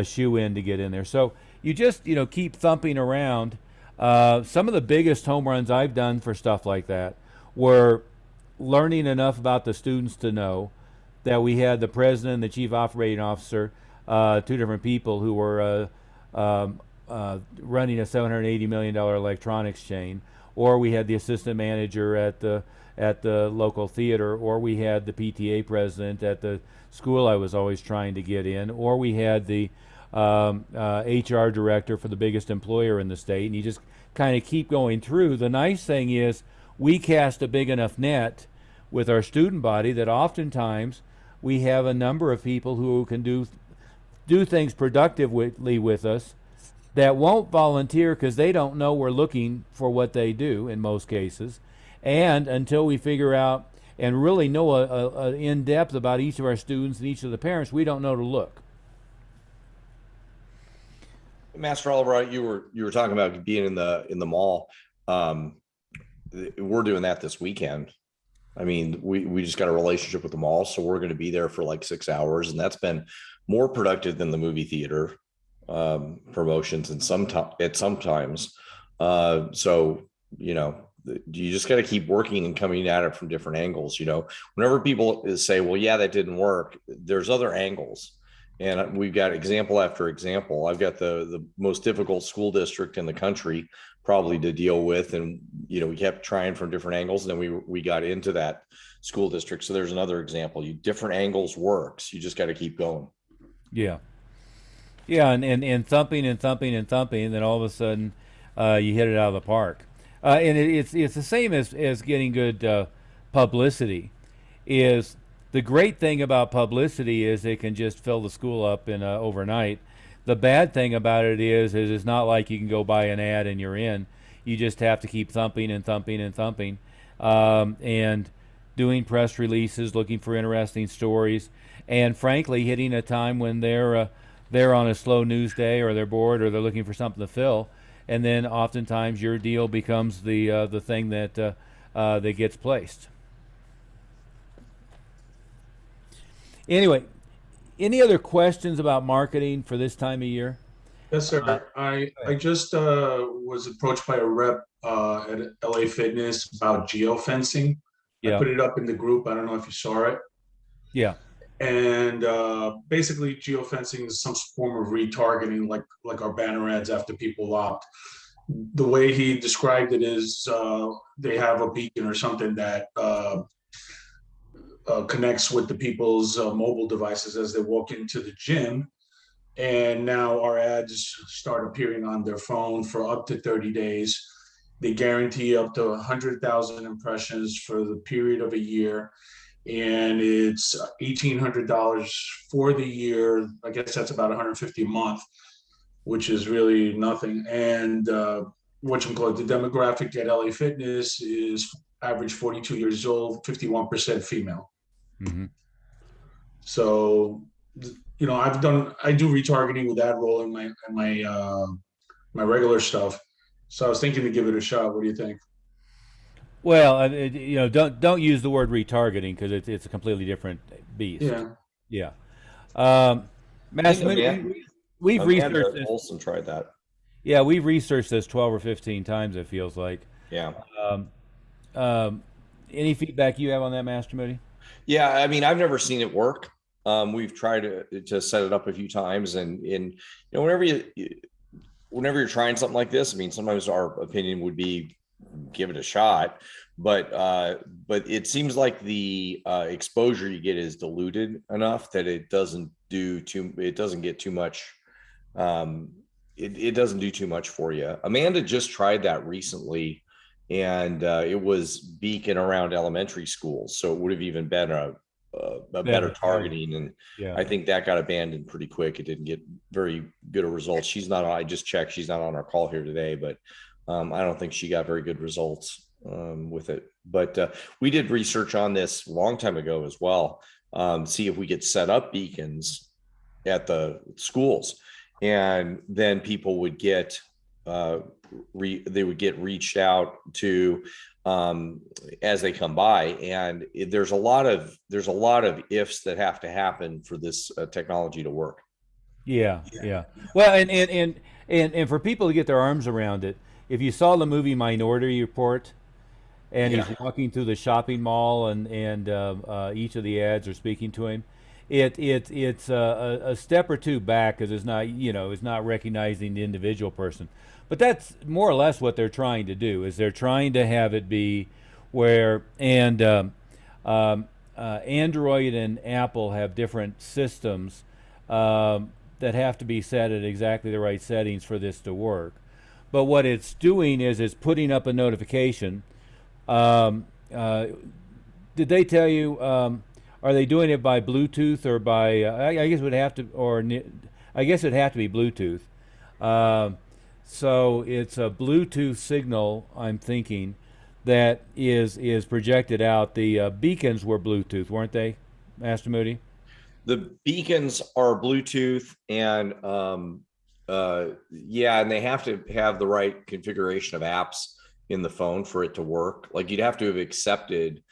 shoe-in to get in there. So you just keep thumping around. Some of the biggest home runs I've done for stuff like that were learning enough about the students to know that we had the president and the chief operating officer, 2 different people who were running a $780 million electronics chain, or we had the assistant manager at the local theater, or we had the PTA president at the school I was always trying to get in, or we had the HR director for the biggest employer in the state, and you just kind of keep going through. The nice thing is we cast a big enough net with our student body that oftentimes we have a number of people who can do things productively with us that won't volunteer because they don't know we're looking for what they do in most cases. And until we figure out and really know in depth about each of our students and each of the parents, we don't know to look. Master Oliver, you were talking about being in the mall. We're doing that this weekend. I mean, we just got a relationship with the mall, so we're going to be there for like 6 hours, and that's been more productive than the movie theater promotions and sometimes. So you just got to keep working and coming at it from different angles. Whenever people say, well, yeah, that didn't work, there's other angles. And we've got example after example. I've got the most difficult school district in the country probably to deal with. And, we kept trying from different angles, and then we got into that school district. So there's another example. Different angles works. You just got to keep going. Yeah. Yeah, and thumping and thumping and thumping, and then all of a sudden, you hit it out of the park. And it's the same as getting good publicity. Is the great thing about publicity is it can just fill the school up in overnight. The bad thing about it is it's not like you can go buy an ad and you're in. You just have to keep thumping and thumping and thumping, and doing press releases, looking for interesting stories, and frankly, hitting a time when they're on a slow news day or they're bored or they're looking for something to fill, and then oftentimes your deal becomes the thing that gets placed. Anyway, any other questions about marketing for this time of year? Yes, sir. I just was approached by a rep at LA Fitness about geofencing. I Yeah, put it up in the group. I don't know if you saw it. yeah, And basically, geofencing is some form of retargeting, like our banner ads after people opt. The way he described it is they have a beacon or something that connects with the people's mobile devices as they walk into the gym. And now our ads start appearing on their phone for up to 30 days. They guarantee up to 100,000 impressions for the period of a year. And it's $1,800 for the year. I guess that's about 150 a month, which is really nothing. And whatchamacallit, the demographic at LA Fitness is average 42 years old, 51% female. hmm So, I do retargeting with ad roll in my regular stuff. So I was thinking to give it a shot. What do you think? Well, don't use the word retargeting because it's a completely different beast. Yeah. Yeah. I think Master, we've researched Amanda this. Olson tried that. Yeah, we've researched this 12 or 15 times. It feels like. Yeah. Um, um, any feedback you have on that, Master Moody? Yeah, I mean, I've never seen it work. We've tried to set it up a few times, and whenever whenever you're trying something like this, I mean, sometimes our opinion would be give it a shot, but it seems like the exposure you get is diluted enough that it doesn't get too much. It doesn't do too much for you. Amanda just tried that recently, and it was beacon around elementary schools, so it would have even been a better targeting. And Yeah. I think that got abandoned pretty quick. It didn't get very good a results. She's not on, I just checked, she's not on our call here today, but I don't think she got very good results with it. But we did research on this a long time ago as well. See if we could set up beacons at the schools, and then people would get they would get reached out to as they come by. And there's a lot of ifs that have to happen for this technology to work. Yeah, yeah. Well, and for people to get their arms around it, if you saw the movie Minority Report, and he's walking through the shopping mall, and each of the ads are speaking to him, it's a step or two back because it's not recognizing the individual person, but that's more or less what they're trying to do. Is they're trying to have it be where Android and Apple have different systems that have to be set at exactly the right settings for this to work. But what it's doing is it's putting up a notification. Did they tell you? Are they doing it by Bluetooth or by? I guess it would have to, I guess it'd have to be Bluetooth. So it's a Bluetooth signal, I'm thinking, that is projected out. The beacons were Bluetooth, weren't they, Master Moody? The beacons are Bluetooth, and and they have to have the right configuration of apps in the phone for it to work. Like, you'd have to have accepted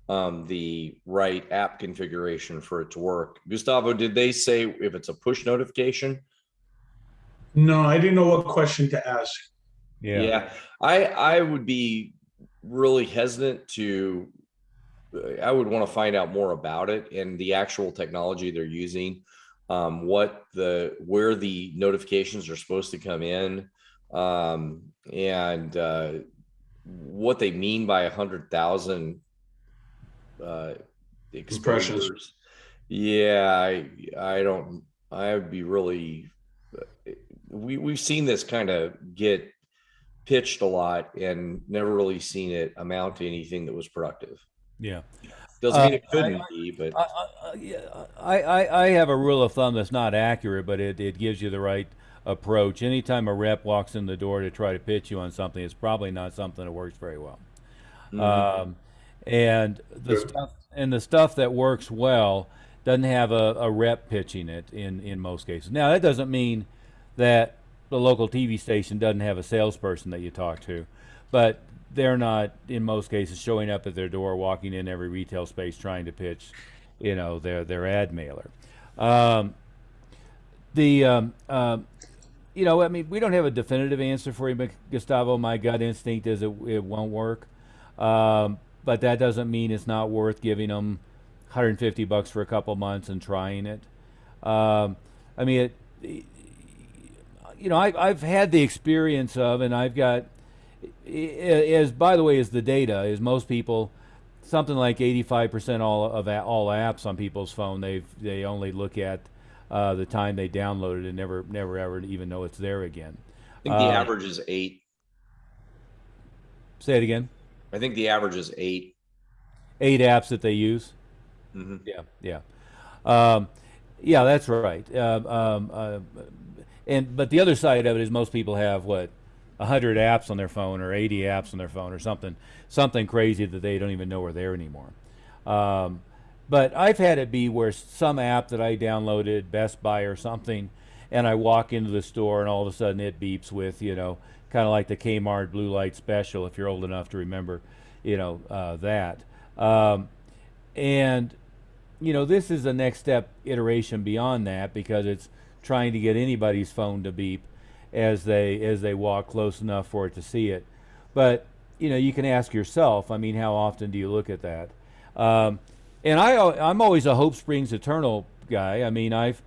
the right app configuration for it to work. Gustavo, did they say if it's a push notification? No, I didn't know what question to ask. Yeah. I would be really hesitant to. I would want to find out more about it and the actual technology they're using, where the notifications are supposed to come in, and what they mean by 100,000 Impressions. Yeah, I don't. I would be really we've seen this kind of get pitched a lot and never really seen it amount to anything that was productive. Yeah. Doesn't mean it couldn't be, but Yeah, I have a rule of thumb that's not accurate, but it gives you the right approach. Anytime a rep walks in the door to try to pitch you on something, it's probably not something that works very well. Um, and the stuff that works well doesn't have a rep pitching it in most cases. Now that doesn't mean that the local TV station doesn't have a salesperson that you talk to, but they're not in most cases showing up at their door, walking in every retail space trying to pitch, their ad mailer. Um, the I mean, we don't have a definitive answer for you, but Gustavo. My gut instinct is it won't work, but that doesn't mean it's not worth giving them $150 for a couple months and trying it. I mean, I've had the experience of, and I've got, as by the way, is the data is most people, something like 85% all apps on people's phone they only look at the time they downloaded and never ever even know it's there again. I think the average is 8. Say it again. I think the average is 8. 8 apps that they use. Mm-hmm. Yeah. Yeah, that's right. But the other side of it is most people have 100 apps on their phone or 80 apps on their phone or something crazy that they don't even know are there anymore. But I've had it be where some app that I downloaded, Best Buy or something, and I walk into the store and all of a sudden it beeps with, kind of like the Kmart blue light special, if you're old enough to remember, that. And this is the next step iteration beyond that, because it's trying to get anybody's phone to beep as they walk close enough for it to see it. But you can ask yourself, I mean, how often do you look at that? And I'm always a Hope Springs Eternal guy. I mean, I've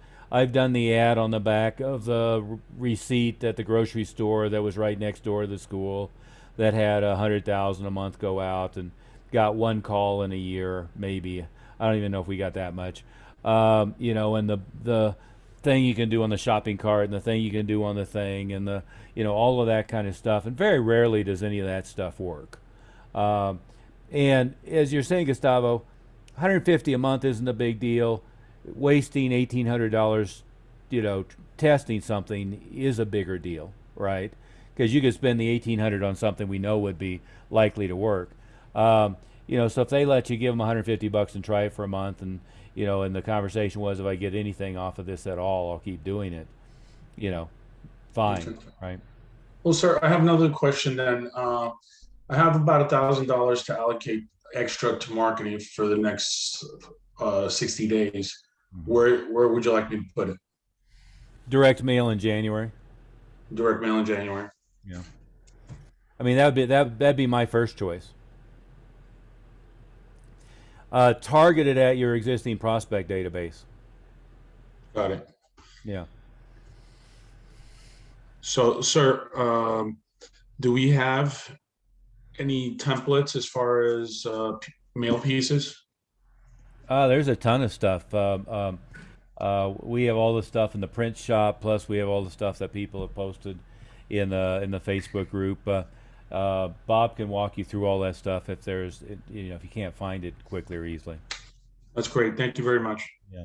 done the ad on the back of the receipt at the grocery store that was right next door to the school that had 100,000 a month go out and got one call in a year, maybe. I don't even know if we got that much. And the thing you can do on the shopping cart and the thing you can do on the thing and the all of that kind of stuff. And very rarely does any of that stuff work. And as you're saying, Gustavo, $150 a month isn't a big deal. Wasting $1,800, testing something is a bigger deal, right? Because you could spend the $1,800 on something we know would be likely to work. So if they let you give them $150 and try it for a month, and and the conversation was, if I get anything off of this at all, I'll keep doing it. Fine, right? Well, sir, I have another question then. I have about $1,000 to allocate extra to marketing for the next 60 days. Mm-hmm. Where would you like me to put it? Direct mail in January. Direct mail in January. Yeah. I mean, that'd be my first choice. Targeted at your existing prospect database. Got it. Yeah. So, sir, do we have any templates as far as mail pieces? There's a ton of stuff. We have all the stuff in the print shop, plus we have all the stuff that people have posted in the Facebook group. Bob can walk you through all that stuff if if you can't find it quickly or easily. That's great. Thank you very much. Yeah,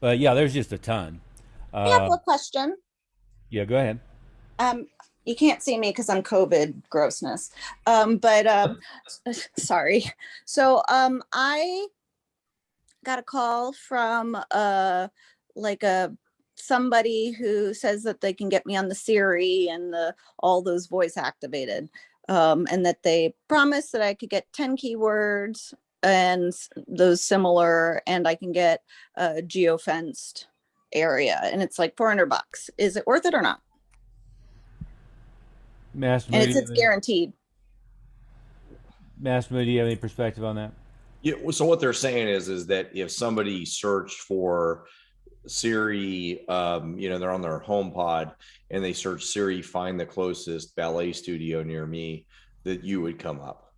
but yeah, there's just a ton. I have a question. Yeah, go ahead. You can't see me because I'm COVID grossness. Sorry. So I got a call from somebody who says that they can get me on the Siri and all those voice activated, and that they promised that I could get 10 keywords and those similar, and I can get a geofenced area, and it's like $400. Is it worth it or not? Master, and it's guaranteed. Master, do you have any perspective on that? Yeah. So what they're saying is that if somebody searched for Siri, they're on their home pod and they search Siri, find the closest ballet studio near me, that you would come up.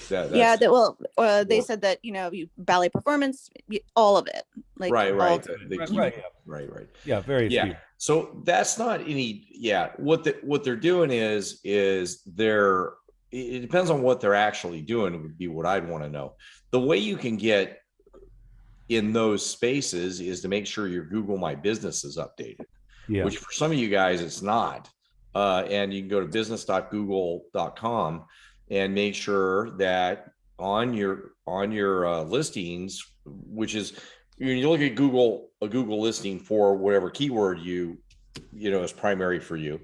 They said that, you ballet performance, all of it. Right. Right. Yeah, very few. So that's not any, yeah, what they're doing is it depends on what they're actually doing would be what I'd want to know. The way you can get in those spaces is to make sure your Google My Business is updated, Yeah. which for some of you guys, it's not. And you can go to business.google.com and make sure that on your listings, which is, when you look at a Google listing for whatever keyword you know is primary for you.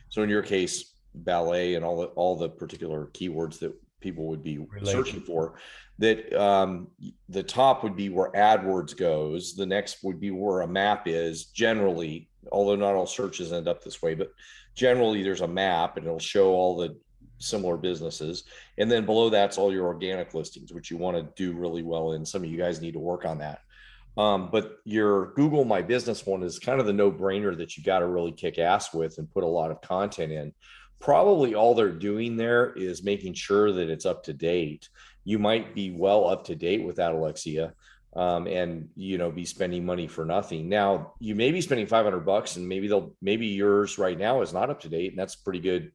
So in your case, ballet and all the particular keywords that people would be searching for, that the top would be where AdWords goes. The next would be where a map is generally, although not all searches end up this way, but generally there's a map and it'll show all the similar businesses. And then below that's all your organic listings, which you want to do really well in. Some of you guys need to work on that. But your Google My Business one is kind of the no-brainer that you got to really kick ass with and put a lot of content in. Probably all they're doing there is making sure that it's up to date. You might be well up to date with that, Alexia, and be spending money for nothing. Now you may be spending $500 and maybe yours right now is not up to date, and that's pretty good.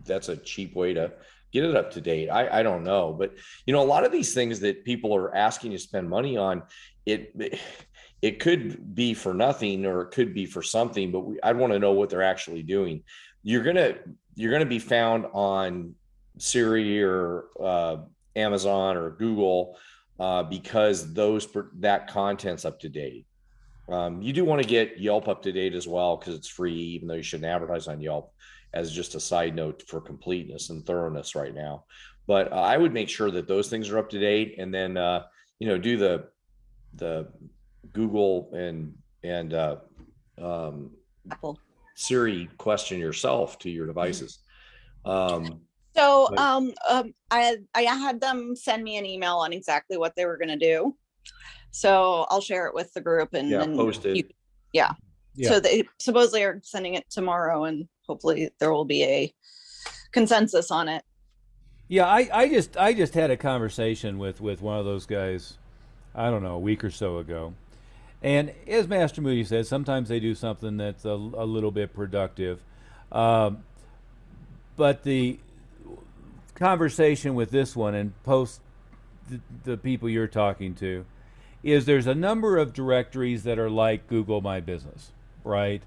That's a cheap way to get it up to date. I don't know, but a lot of these things that people are asking you to spend money on, it could be for nothing or it could be for something, but I'd want to know what they're actually doing. You're gonna be found on Siri or Amazon or Google because that content's up to date. You do want to get Yelp up to date as well because it's free, even though you shouldn't advertise on Yelp, as just a side note for completeness and thoroughness right now. But I would make sure that those things are up to date, and then do the Google and Apple. Siri question yourself to your devices. So I had them send me an email on exactly what they were going to do. So I'll share it with the group and then post it. Yeah. So they supposedly are sending it tomorrow, and hopefully there will be a consensus on it. Yeah, I just had a conversation with one of those guys, I don't know, a week or so ago. And as Master Moody said, sometimes they do something that's a little bit productive. But the conversation with this one, and post the people you're talking to, is there's a number of directories that are like Google My Business, right?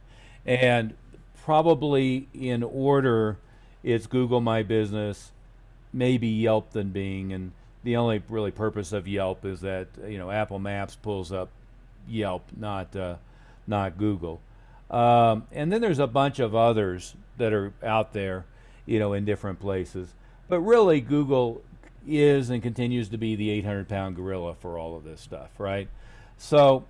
And probably in order, it's Google My Business, maybe Yelp, then Bing, and the only really purpose of Yelp is that Apple Maps pulls up Yelp, not Google. And then there's a bunch of others that are out there, in different places. But really, Google is and continues to be the 800-pound gorilla for all of this stuff, right? So,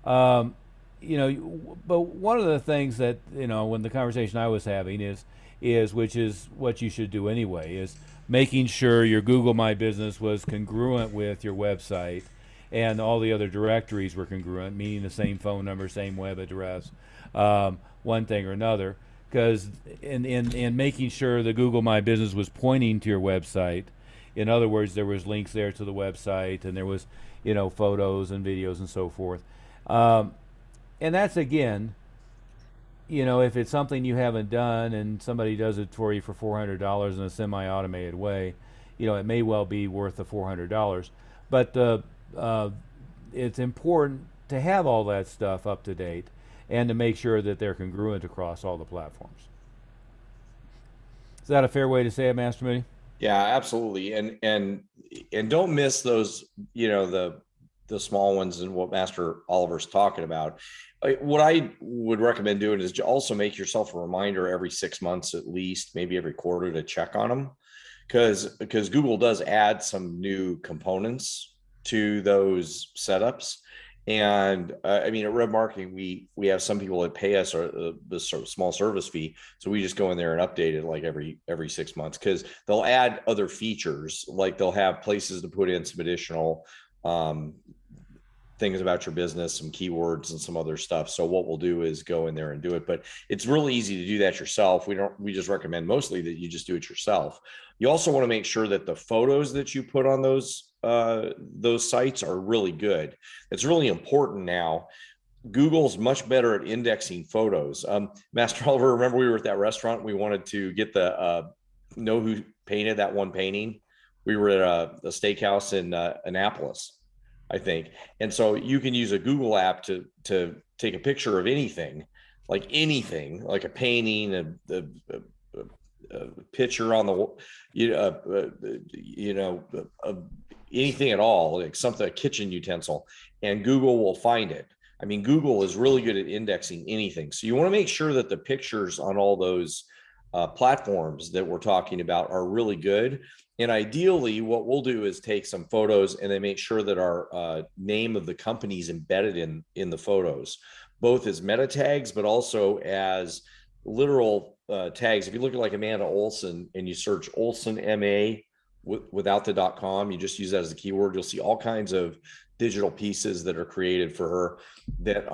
but one of the things that when the conversation I was having is which is what you should do anyway, is making sure your Google My Business was congruent with your website, and all the other directories were congruent, meaning the same phone number, same web address, one thing or another. Because in making sure the Google My Business was pointing to your website, in other words, there was links there to the website, and there was photos and videos and so forth. And that's, again, if it's something you haven't done and somebody does it for you for $400 in a semi-automated way, it may well be worth the $400. But it's important to have all that stuff up to date and to make sure that they're congruent across all the platforms. Is that a fair way to say it, Master Moody? Yeah, absolutely. And don't miss those, the small ones and what Master Oliver's talking about. What I would recommend doing is also make yourself a reminder every 6 months, at least, maybe every quarter, to check on them. Because Google does add some new components to those setups. And at Red Marketing, we have some people that pay us the sort of small service fee, so we just go in there and update it like every 6 months, because they'll add other features, like they'll have places to put in some additional things about your business, some keywords and some other stuff. So what we'll do is go in there and do it, but it's really easy to do that yourself. We just recommend mostly that you just do it yourself. You also want to make sure that the photos that you put on those sites are really good. It's really important now. Google's much better at indexing photos. Master Oliver, remember we were at that restaurant? We wanted to get the know who painted that one painting. We were at a steakhouse in Annapolis, I think. And so you can use a Google app to take a picture of anything, like a painting, a picture on the, anything at all, like something, a kitchen utensil, and Google will find it. I mean, Google is really good at indexing anything. So you want to make sure that the pictures on all those platforms that we're talking about are really good. And ideally, what we'll do is take some photos and then make sure that our name of the company is embedded in the photos, both as meta tags, but also as literal tags. If you look at like Amanda Olson and you search Olson MA without the .com, you just use that as a keyword, you'll see all kinds of digital pieces that are created for her that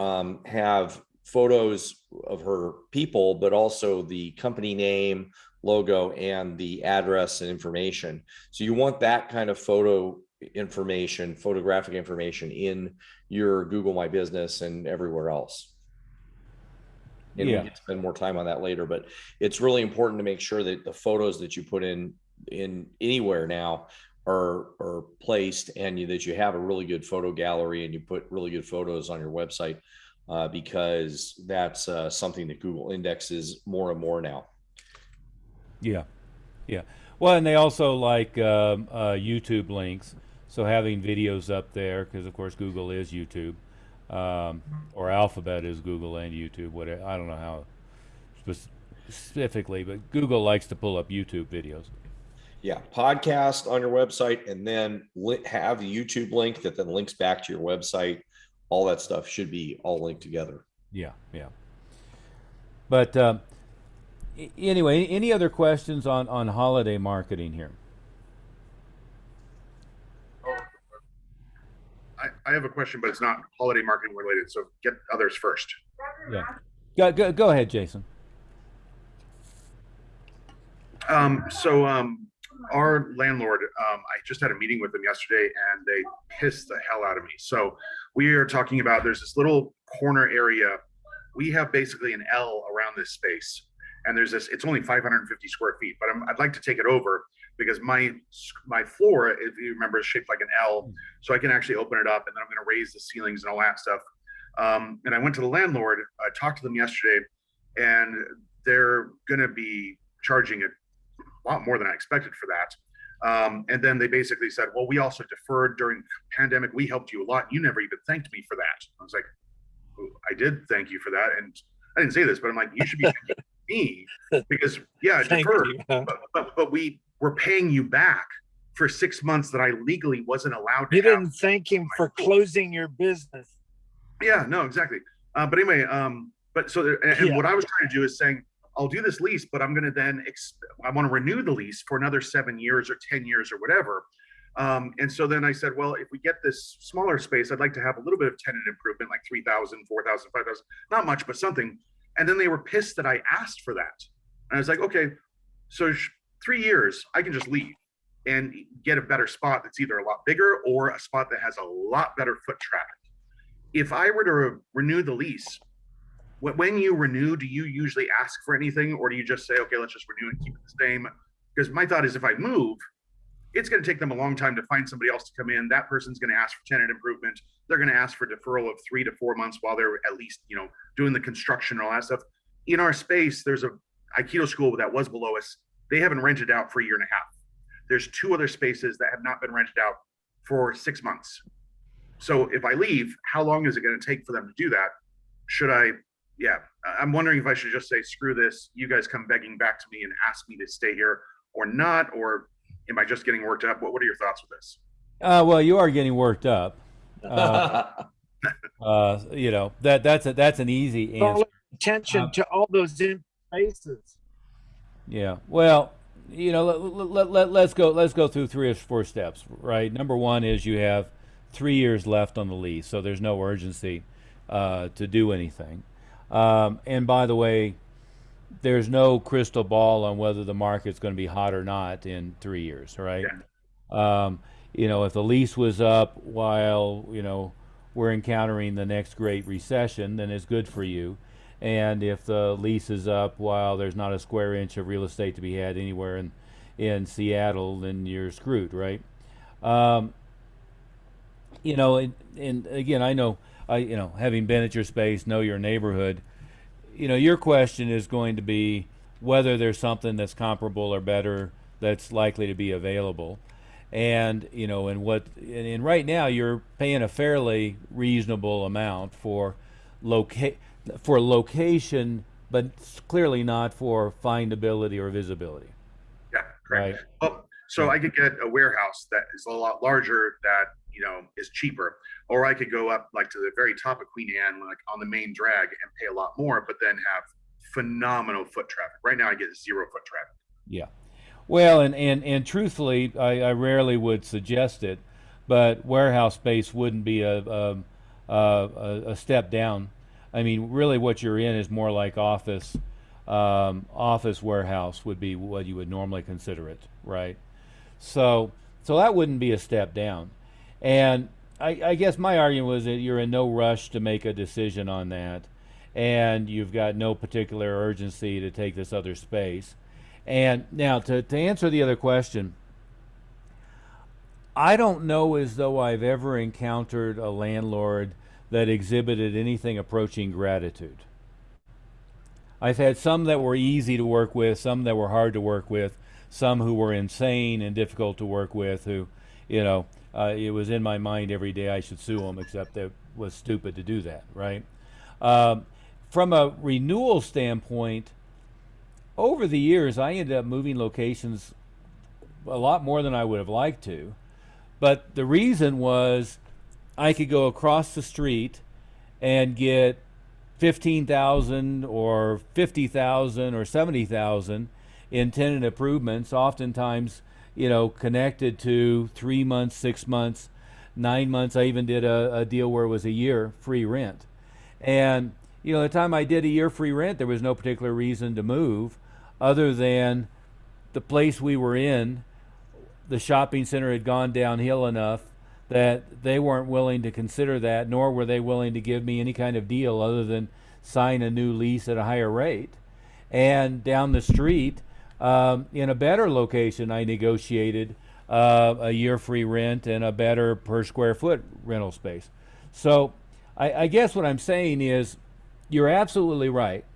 have photos of her people, but also the company name, logo, and the address and information. So you want that kind of photographic information in your Google My Business and everywhere else. And we can spend more time on that later, but it's really important to make sure that the photos that you put in anywhere now are placed, and that you have a really good photo gallery and you put really good photos on your website, because that's something that Google indexes more and more now. Yeah. Well, and they also like YouTube links, so having videos up there, because of course Google is YouTube, or Alphabet is Google and YouTube. Whatever, I don't know how specifically, but Google likes to pull up YouTube videos. Yeah, podcast on your website, and then have the YouTube link that then links back to your website. All that stuff should be all linked together. Yeah. But anyway, any other questions on holiday marketing here? I have a question, but it's not holiday marketing related. So get others first. Yeah. Go ahead, Jason. Our landlord, I just had a meeting with them yesterday, and they pissed the hell out of me. So we are talking about, there's this little corner area. We have basically an L around this space, and there's this, it's only 550 square feet, but I'd like to take it over because my floor, if you remember, is shaped like an L. So I can actually open it up, and then I'm going to raise the ceilings and all that stuff. And I went to the landlord, I talked to them yesterday, and they're going to be charging a lot more than I expected for that. And then they basically said, well, we also deferred during the pandemic. We helped you a lot. You never even thanked me for that. I was like, oh, I did thank you for that. And I didn't say this, but I'm like, you should be thanking me because deferred, but we were paying you back for 6 months that I legally wasn't allowed to. You didn't thank him for closing your business. Yeah, no, exactly. But anyway, but so, what I was trying to do is saying, I'll do this lease, but I'm going to then, I want to renew the lease for another 7 years or 10 years or whatever. And so then I said, well, if we get this smaller space, I'd like to have a little bit of tenant improvement, like 3,000, 4,000, 5,000, not much, but something. And then they were pissed that I asked for that. And I was like, okay, so 3 years, I can just leave and get a better spot that's either a lot bigger or a spot that has a lot better foot traffic. If I were to renew the lease, when you renew, do you usually ask for anything, or do you just say, okay, let's just renew and keep it the same? Because my thought is, if I move, it's going to take them a long time to find somebody else to come in. That person's going to ask for tenant improvement. They're going to ask for deferral of 3 to 4 months while they're at least, doing the construction and all that stuff. In our space, there's a Aikido school that was below us. They haven't rented out for a year and a half. There's 2 other spaces that have not been rented out for 6 months. So if I leave, how long is it going to take for them to do that? Should I? Yeah, I'm wondering if I should just say, screw this, you guys come begging back to me and ask me to stay here or not, or am I just getting worked up? What are your thoughts with this? Well, you are getting worked up. That's an easy answer. Attention to all those faces. Yeah. Well, let's go through 3 or 4 steps, right? Number 1 is you have 3 years left on the lease, so there's no urgency to do anything. And by the way, there's no crystal ball on whether the market's going to be hot or not in 3 years, right? Yeah. If the lease was up while we're encountering the next great recession, then it's good for you. And if the lease is up while there's not a square inch of real estate to be had anywhere in Seattle, then you're screwed, right? Um, and again, having been at your space, know your neighborhood, your question is going to be whether there's something that's comparable or better that's likely to be available. And, and right now you're paying a fairly reasonable amount for location, but clearly not for findability or visibility. Yeah, correct. Right. Well, so I could get a warehouse that is a lot larger that, is cheaper, or I could go up like to the very top of Queen Anne, like on the main drag, and pay a lot more, but then have phenomenal foot traffic. Right now I get 0 foot traffic. Yeah. Well, and truthfully, I rarely would suggest it, but warehouse space wouldn't be a step down. I mean, really, what you're in is more like office warehouse would be what you would normally consider it, right? So that wouldn't be a step down. And I guess my argument was that you're in no rush to make a decision on that, and you've got no particular urgency to take this other space. And now to answer the other question, I don't know as though I've ever encountered a landlord that exhibited anything approaching gratitude. I've had some that were easy to work with, some that were hard to work with, some who were insane and difficult to work with, who, it was in my mind every day I should sue them, except it was stupid to do that, right? From a renewal standpoint, over the years, I ended up moving locations a lot more than I would have liked to. But the reason was I could go across the street and get 15,000 or 50,000 or 70,000 in tenant improvements, oftentimes, connected to 3 months, 6 months, 9 months. I even did a deal where it was a year free rent. And, the time I did a year free rent, there was no particular reason to move other than the place we were in, the shopping center had gone downhill enough that they weren't willing to consider that, nor were they willing to give me any kind of deal other than sign a new lease at a higher rate. And down the street, in a better location, I negotiated a year free rent and a better per square foot rental space. So I guess what I'm saying is you're absolutely right.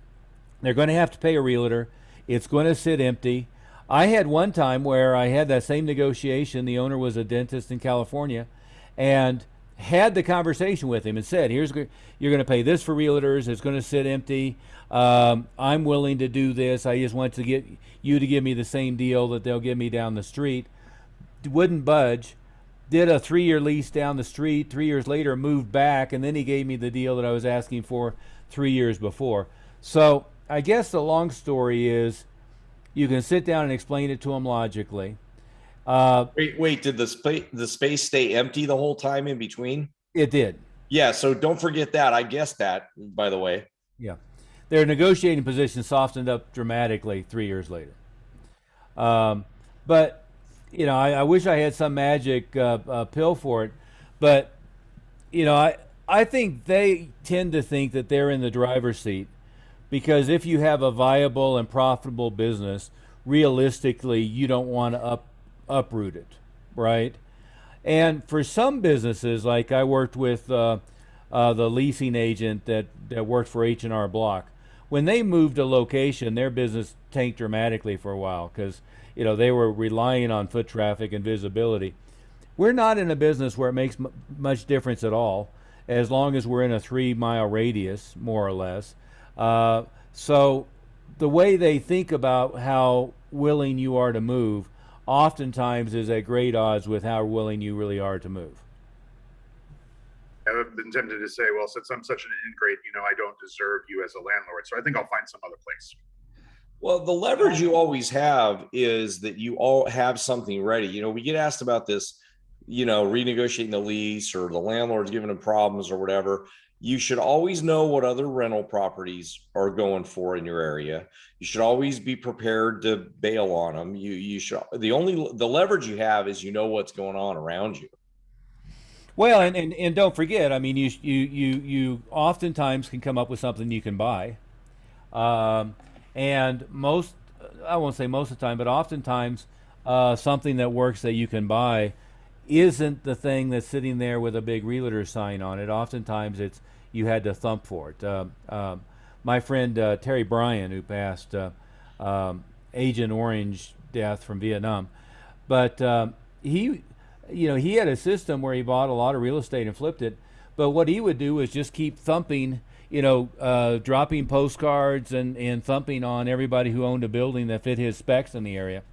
They're going to have to pay a realtor. It's going to sit empty. I had one time where I had that same negotiation. The owner was a dentist in California, and had the conversation with him and said, you're going to pay this for realtors. It's going to sit empty. I'm willing to do this. I just want to get you to give me the same deal that they'll give me down the street. Wouldn't budge. Did a 3-year lease down the street. 3 years later, moved back, and then he gave me the deal that I was asking for 3 years before. So I guess the long story is you can sit down and explain it to them logically. Wait, did the space stay empty the whole time in between? It did. Yeah, so don't forget that. I guessed that, by the way. Yeah. Their negotiating position softened up dramatically 3 years later. But, I wish I had some magic pill for it. But, I think they tend to think that they're in the driver's seat, because if you have a viable and profitable business, realistically, you don't want to uproot it, right? And for some businesses, like I worked with the leasing agent that worked for H&R Block, when they moved a location, their business tanked dramatically for a while because they were relying on foot traffic and visibility. We're not in a business where it makes much difference at all, as long as we're in a 3-mile radius, more or less. So the way they think about how willing you are to move oftentimes is at great odds with how willing you really are to move. I've been tempted to say, well, since I'm such an ingrate, I don't deserve you as a landlord. So I think I'll find some other place. Well, the leverage you always have is that you all have something ready. We get asked about this, renegotiating the lease or the landlord's giving them problems or whatever. You should always know what other rental properties are going for in your area. You should always be prepared to bail on them. The leverage you have is what's going on around you. Well, and don't forget, I mean, you oftentimes can come up with something you can buy, um, and most, I won't say most of the time, but oftentimes, something that works that you can buy isn't the thing that's sitting there with a big realtor sign on it. Oftentimes, it's you had to thump for it. My friend Terry Bryan, who passed, Agent Orange death from Vietnam, but he, he had a system where he bought a lot of real estate and flipped it. But what he would do is just keep thumping, dropping postcards and thumping on everybody who owned a building that fit his specs in the area.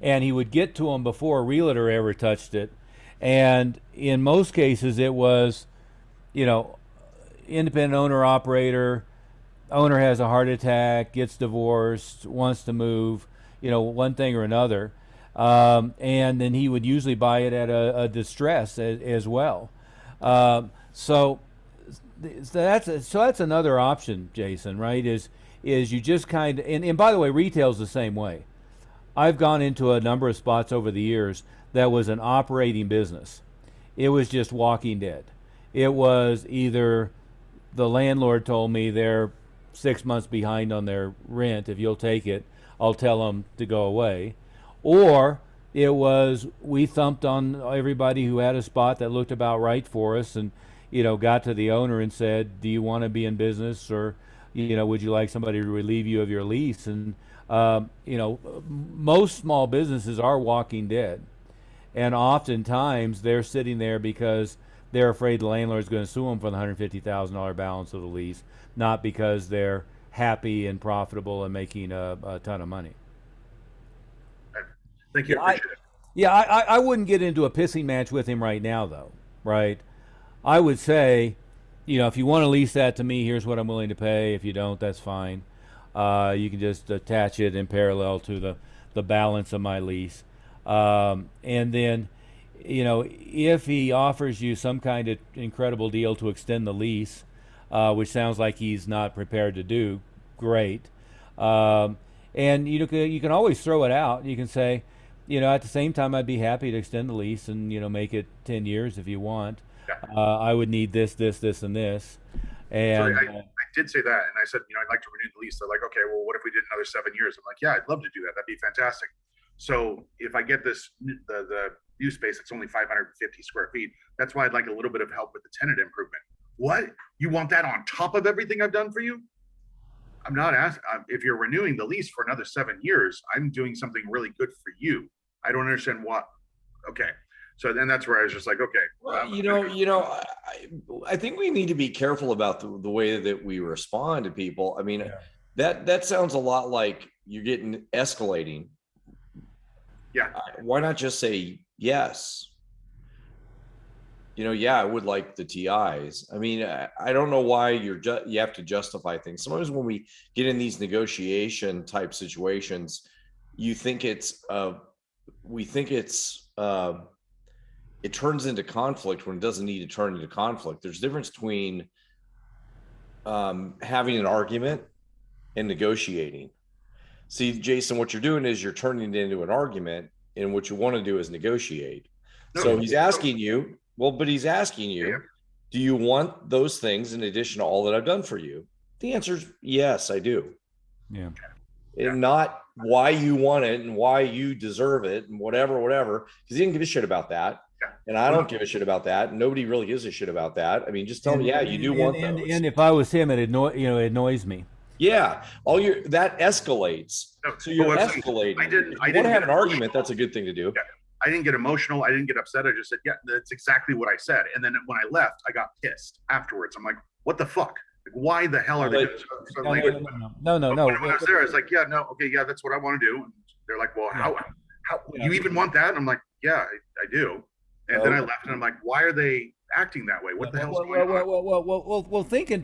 And he would get to them before a realtor ever touched it. And in most cases, it was, you know, independent owner operator, owner has a heart attack, gets divorced, wants to move, one thing or another. And then he would usually buy it at a distress as well. So that's another option, Jason, right? Is you just kind of, and by the way, retail's the same way. I've gone into a number of spots over the years that was an operating business. It was just walking dead. It was either the landlord told me they're 6 months behind on their rent. If you'll take it, I'll tell them to go away. Or it was we thumped on everybody who had a spot that looked about right for us and, got to the owner and said, do you want to be in business, or, would you like somebody to relieve you of your lease? And, most small businesses are walking dead. And oftentimes they're sitting there because they're afraid the landlord's going to sue them for the $150,000 balance of the lease, not because they're happy and profitable and making a ton of money. Thank you. Appreciate it. Yeah, I wouldn't get into a pissing match with him right now, though, right? I would say, if you want to lease that to me, here's what I'm willing to pay. If you don't, that's fine. You can just attach it in parallel to the balance of my lease. And then, if he offers you some kind of incredible deal to extend the lease, which sounds like he's not prepared to do, great. And you can always throw it out. You can say, at the same time, I'd be happy to extend the lease and, make it 10 years if you want. Yeah. I would need this, and this. And So I did say that, and I said, I'd like to renew the lease. They're like, okay, well, what if we did another 7 years? I'm like, yeah, I'd love to do that. That'd be fantastic. So if I get this, the new space, it's only 550 square feet. That's why I'd like a little bit of help with the tenant improvement. What? You want that on top of everything I've done for you? I'm not asking. If you're renewing the lease for another 7 years, I'm doing something really good for you. I don't understand what. Okay. So then that's where I was just like, okay. Well, I think we need to be careful about the way that we respond to people. I mean, that sounds a lot like you're getting escalating. Yeah. Why not just say yes? I would like the TIs. I mean, I don't know why you have to justify things. Sometimes when we get in these negotiation type situations, we think it turns into conflict when it doesn't need to turn into conflict. There's a difference between having an argument and negotiating. See, Jason, what you're doing is you're turning it into an argument, and what you want to do is negotiate. So he's asking you, do you want those things in addition to all that I've done for you? The answer is yes, I do. Yeah. And not why you want it and why you deserve it and whatever, because he didn't give a shit about that. Yeah. And I don't give a shit about that. Nobody really gives a shit about that. I mean, just tell me, you do want those. And if I was him, it annoys me. Yeah, that escalates. So you're escalating. If you want to have an argument, that's a good thing to do. Yeah. I didn't get emotional. I didn't get upset. I just said, yeah, that's exactly what I said. And then when I left, I got pissed afterwards. I'm like, what the fuck? Like, why the hell are they doing so? No. When I was there, I was like, yeah, no, okay, yeah, that's what I want to do. And they're like, well, how you even want that? And I'm like, yeah, I do. And then I left, and I'm like, why are they acting that way? What the hell's going on? Well, think in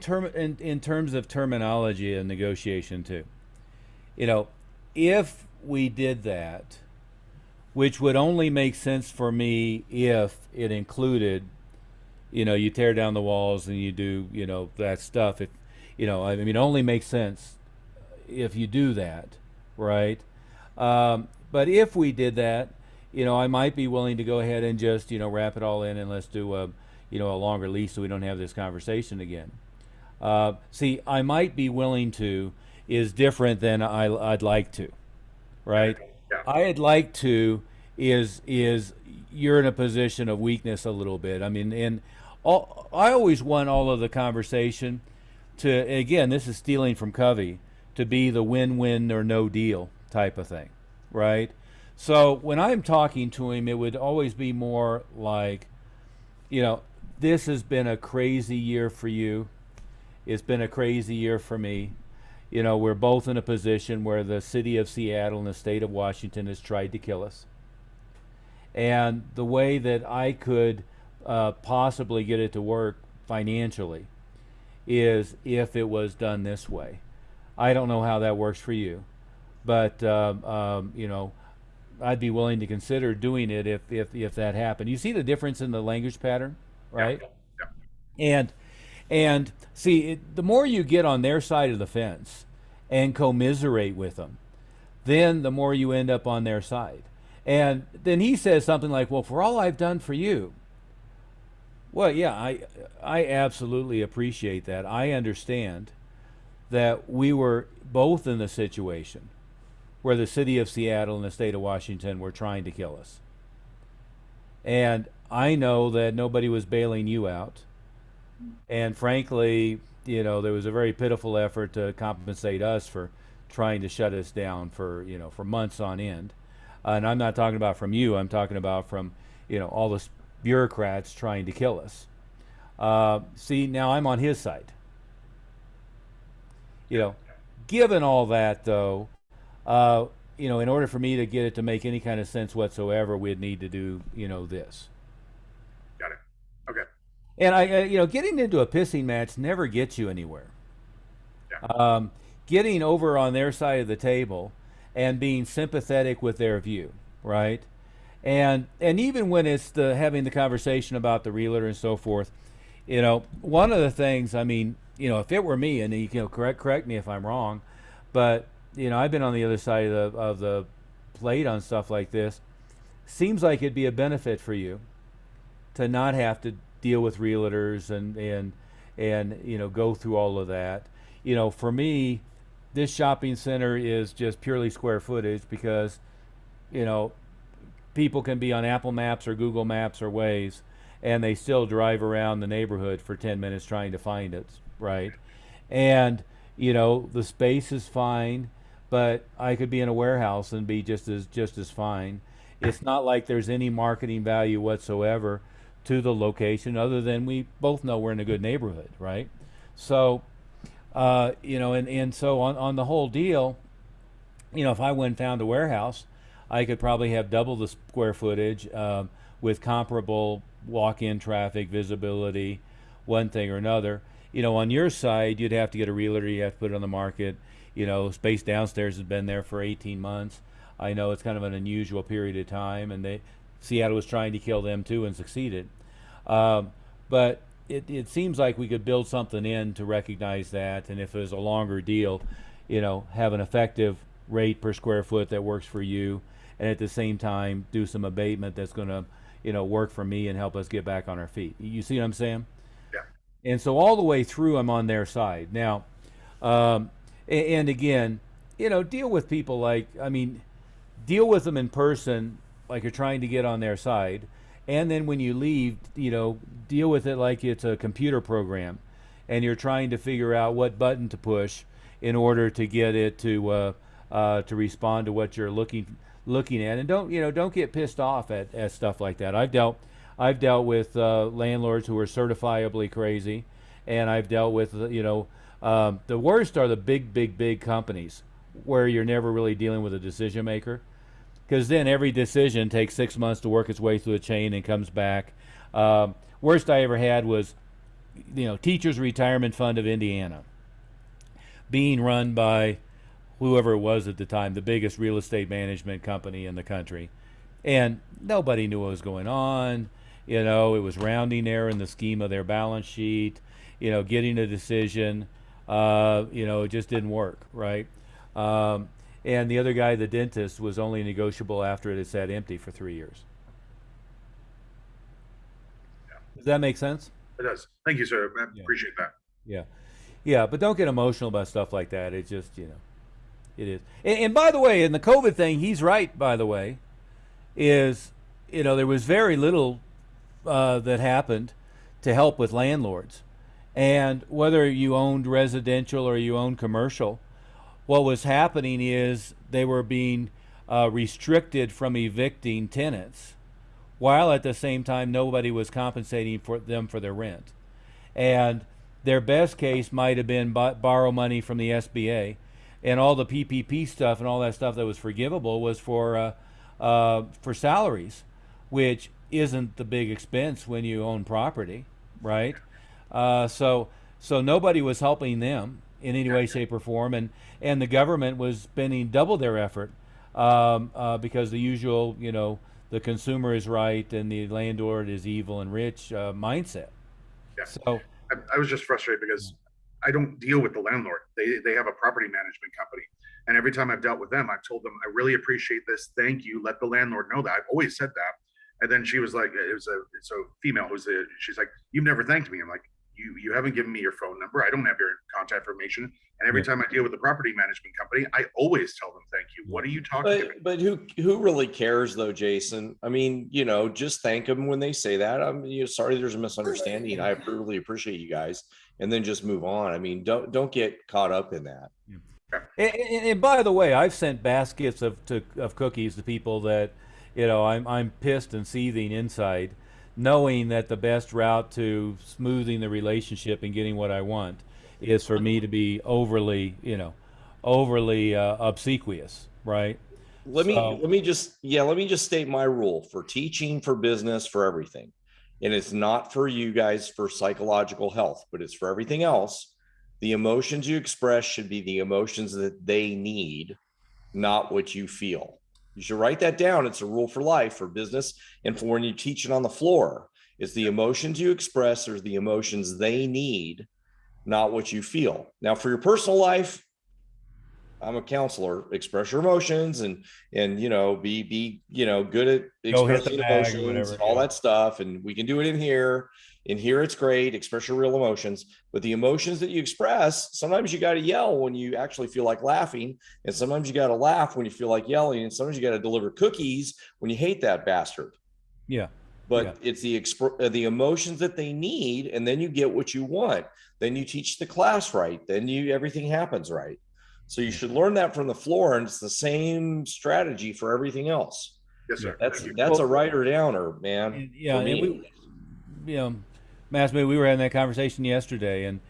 terms of terminology and negotiation too. If we did that, which would only make sense for me if it included, you tear down the walls and you do, that stuff. It only makes sense if you do that, right? But if we did that, I might be willing to go ahead and just, wrap it all in and let's do a longer lease so we don't have this conversation again. See, I might be willing to is different than I'd like to, right? Yeah. I'd like to is you're in a position of weakness a little bit. I mean, I always want all of the conversation to, again, this is stealing from Covey, to be the win-win or no deal type of thing, right? So when I'm talking to him, it would always be more like, this has been a crazy year for you. It's been a crazy year for me. We're both in a position where the city of Seattle and the state of Washington has tried to kill us. And the way that I could possibly get it to work financially is if it was done this way. I don't know how that works for you, but I'd be willing to consider doing it if that happened. You see the difference in the language pattern, right? Yeah. And see, the more you get on their side of the fence and commiserate with them, then the more you end up on their side. And then he says something like, well, for all I've done for you. Well, yeah, I absolutely appreciate that. I understand that we were both in the situation where the city of Seattle and the state of Washington were trying to kill us. And I know that nobody was bailing you out. And frankly, there was a very pitiful effort to compensate us for trying to shut us down for months on end. And I'm not talking about from you, I'm talking about from, all the bureaucrats trying to kill us. See, now I'm on his side. Given all that, though, in order for me to get it to make any kind of sense whatsoever, we'd need to do, this. Got it. Okay. And getting into a pissing match never gets you anywhere. Yeah. Getting over on their side of the table and being sympathetic with their view, right? And even when it's having the conversation about the realtor and so forth, one of the things, I mean, if it were me, and you can correct me if I'm wrong, but I've been on the other side of the plate on stuff like this. Seems like it'd be a benefit for you to not have to deal with realtors and go through all of that. For me, this shopping center is just purely square footage because people can be on Apple Maps or Google Maps or Waze, and they still drive around the neighborhood for 10 minutes trying to find it, right? And the space is fine, but I could be in a warehouse and be just as fine. It's not like there's any marketing value whatsoever to the location, other than we both know we're in a good neighborhood, right? So, and so on the whole deal, if I went and found a warehouse, I could probably have double the square footage with comparable walk-in traffic, visibility, one thing or another. On your side, you'd have to get a realtor, you have to put it on the market. Space downstairs has been there for 18 months. I know it's kind of an unusual period of time, and Seattle was trying to kill them too and succeeded. But it seems like we could build something in to recognize that, and if it was a longer deal, have an effective rate per square foot that works for you, and at the same time do some abatement that's going to work for me and help us get back on our feet. You see what I'm saying? Yeah. And so all the way through, I'm on their side. Now, and again, deal with people deal with them in person like you're trying to get on their side. And then when you leave, deal with it like it's a computer program and you're trying to figure out what button to push in order to get it to respond to what you're looking at. And don't get pissed off at stuff like that. I've dealt with landlords who are certifiably crazy, and I've dealt with the worst are the big companies where you're never really dealing with a decision maker, because then every decision takes 6 months to work its way through a chain and comes back. Worst I ever had was Teachers Retirement Fund of Indiana, being run by whoever it was at the time, the biggest real estate management company in the country. And nobody knew what was going on. It was rounding error in the scheme of their balance sheet. Getting a decision, it just didn't work, right? and the other guy, the dentist, was only negotiable after it had sat empty for 3 years. Does that make sense? It does. Thank you, sir. I Yeah. appreciate that. Yeah. Yeah, but don't get emotional about stuff like that. It just, it is. And by the way, in the COVID thing, he's right, by the way, is, there was very little that happened to help with landlords. And whether you owned residential or you owned commercial, what was happening is they were being restricted from evicting tenants, while at the same time nobody was compensating for them for their rent. And their best case might have been borrow money from the SBA, and all the PPP stuff and all that stuff that was forgivable was for salaries, which isn't the big expense when you own property, right? So nobody was helping them in any way, shape, or form, and the government was spending double their effort because the usual, the consumer is right and the landlord is evil and rich mindset. Yeah. So I was just frustrated because I don't deal with the landlord. They have a property management company. And every time I've dealt with them, I've told them, I really appreciate this. Thank you. Let the landlord know that. I've always said that. And then she was like, it's a female she's like, you've never thanked me. I'm like, you haven't given me your phone number. I don't have your contact information. And every time I deal with the property management company, I always tell them thank you. What are you talking about? But who really cares though, Jason? I mean, just thank them when they say that. I'm sorry there's a misunderstanding. I really appreciate you guys, and then just move on. I mean, don't get caught up in that. And by the way, I've sent baskets of cookies to people that, I'm pissed and seething inside, knowing that the best route to smoothing the relationship and getting what I want is for me to be overly obsequious, right? Let me just state my rule for teaching, for business, for everything. And it's not for you guys for psychological health, but it's for everything else. The emotions you express should be the emotions that they need, not what you feel. You should write that down. It's a rule for life, for business, and for when you teach it on the floor. It's the emotions you express or the emotions they need, not what you feel. Now, for your personal life, I'm a counselor. Express your emotions and be good at expressing emotions and all that stuff. And we can do it in here. In here, it's great. Express your real emotions. But the emotions that you express, sometimes you got to yell when you actually feel like laughing, and sometimes you got to laugh when you feel like yelling, and sometimes you got to deliver cookies when you hate that bastard. Yeah. But it's the emotions that they need, and then you get what you want. Then you teach the class right. Then everything happens right. So you should learn that from the floor, and it's the same strategy for everything else. Yes, sir. That's a writer downer, man. Yeah, and Massman, we were having that conversation yesterday, and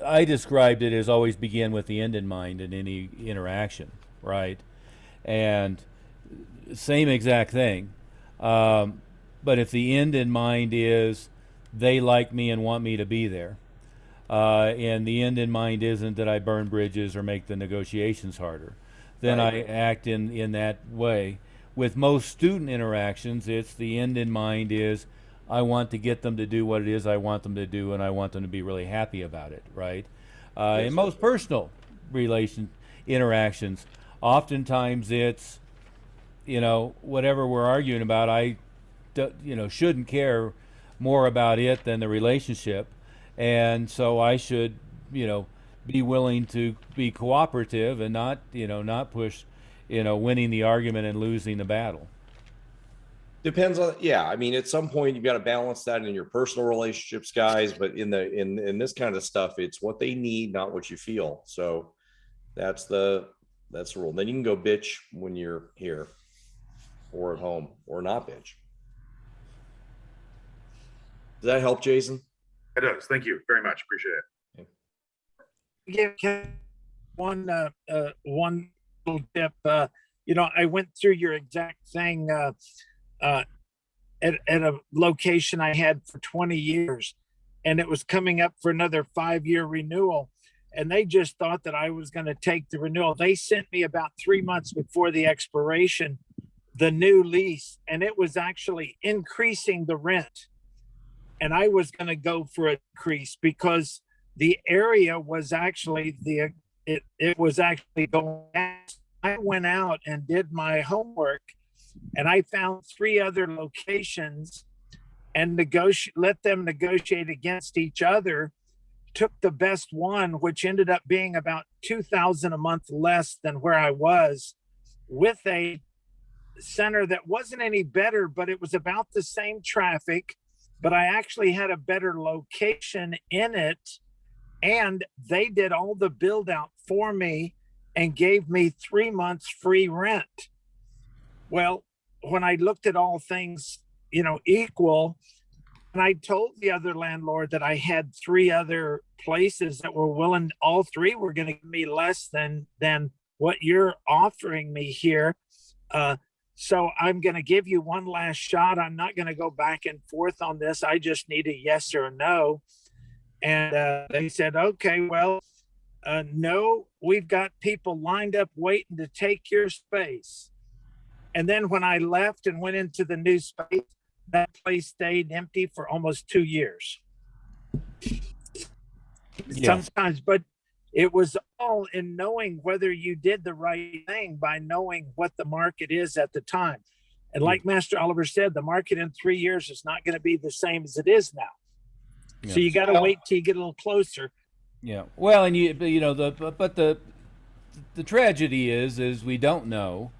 I described it as always begin with the end in mind in any interaction, right? And same exact thing. But if the end in mind is they like me and want me to be there, and the end in mind isn't that I burn bridges or make the negotiations harder, then I act in that way. With most student interactions, it's the end in mind is I want to get them to do what it is I want them to do, and I want them to be really happy about it, right? In most personal interactions, oftentimes it's, whatever we're arguing about, I shouldn't care more about it than the relationship. And so I should, be willing to be cooperative and not push, winning the argument and losing the battle. Depends on, I mean, at some point you've got to balance that in your personal relationships, guys. But in this kind of stuff, it's what they need, not what you feel. So that's the rule. Then you can go bitch when you're here or at home, or not bitch. Does that help, Jason? It does. Thank you very much. Appreciate it. Give one little tip. I went through your exact thing at a location I had for 20 years, and it was coming up for another 5-year renewal. And they just thought that I was going to take the renewal. They sent me about 3 months before the expiration the new lease, and it was actually increasing the rent. And I was going to go for an increase because the area was actually it was actually going. I went out and did my homework, and I found 3 other locations and let them negotiate against each other. Took the best one, which ended up being about $2,000 a month less than where I was, with a center that wasn't any better, but it was about the same traffic. But I actually had a better location in it, and they did all the build out for me and gave me 3 months free rent. Well, when I looked at all things, equal, and I told the other landlord that I had 3 other places that were willing, all 3 were going to give me less than what you're offering me here. So I'm going to give you one last shot. I'm not going to go back and forth on this. I just need a yes or a no. And they said, okay, well, no, we've got people lined up waiting to take your space. And then when I left and went into the new space, that place stayed empty for almost 2 years. Yeah. Sometimes, but it was all in knowing whether you did the right thing by knowing what the market is at the time. And like Master Oliver said, the market in 3 years is not going to be the same as it is now. Yeah. So you got to wait till you get a little closer. Yeah. Well, and the tragedy is we don't know.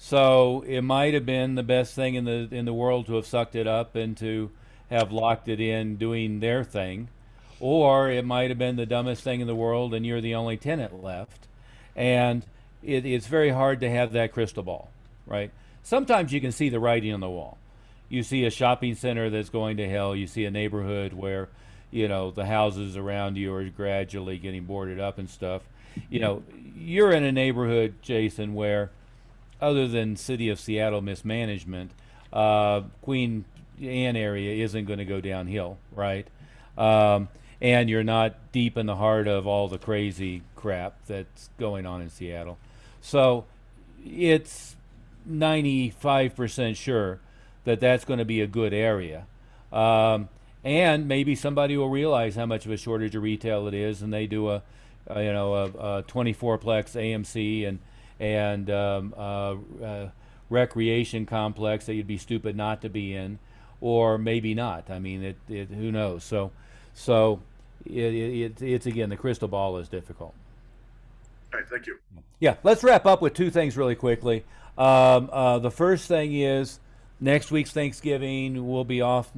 So it might have been the best thing in the world to have sucked it up and to have locked it in doing their thing, or it might have been the dumbest thing in the world and you're the only tenant left. And it's very hard to have that crystal ball, right? Sometimes you can see the writing on the wall. You see a shopping center that's going to hell. You see a neighborhood where, the houses around you are gradually getting boarded up and stuff. You're in a neighborhood, Jason, where other than city of Seattle mismanagement, Queen Anne area isn't going to go downhill, right? And you're not deep in the heart of all the crazy crap that's going on in Seattle. So it's 95% sure that that's going to be a good area. And maybe somebody will realize how much of a shortage of retail it is, and they do a 24-plex AMC and recreation complex that you'd be stupid not to be in, or maybe not. I mean, who knows? So it's again, the crystal ball is difficult. All right, thank you. Yeah, let's wrap up with 2 things really quickly. The first thing is next week's Thanksgiving. We'll be off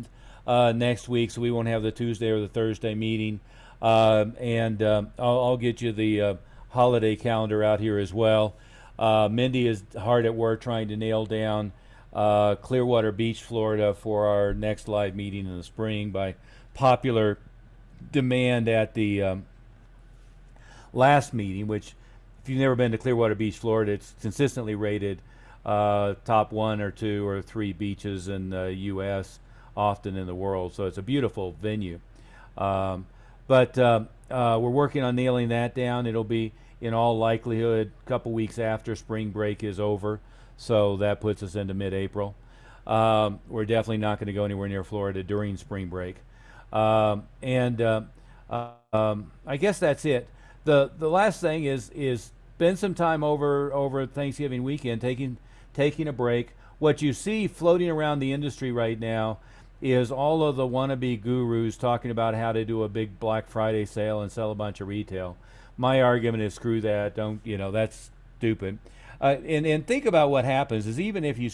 next week, so we won't have the Tuesday or the Thursday meeting. And I'll get you the holiday calendar out here as well. Mindy is hard at work trying to nail down Clearwater Beach, Florida for our next live meeting in the spring by popular demand at the last meeting, which if you've never been to Clearwater Beach, Florida, it's consistently rated top 1 or 2 or 3 beaches in the U.S., often in the world. So it's a beautiful venue. But we're working on nailing that down. It'll be, in all likelihood, a couple weeks after spring break is over. So that puts us into mid-April. We're definitely not going to go anywhere near Florida during spring break. I guess that's it. The last thing is spend some time over Thanksgiving weekend taking a break. What you see floating around the industry right now is all of the wannabe gurus talking about how to do a big Black Friday sale and sell a bunch of retail. My argument is screw that. Don't, that's stupid. And think about what happens is even if you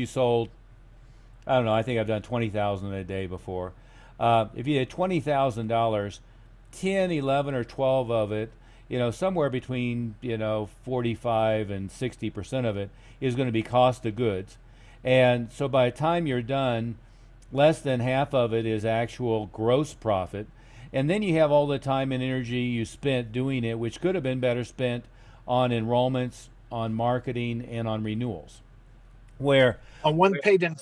sold, I don't know, I think I've done 20,000 a day before. If you had $20,000, 10, 11, or 12 of it, somewhere between 45 and 60% of it is going to be cost of goods. And so by the time you're done, less than half of it is actual gross profit. And then you have all the time and energy you spent doing it, which could have been better spent on enrollments, on marketing, and on renewals. Where one paid in.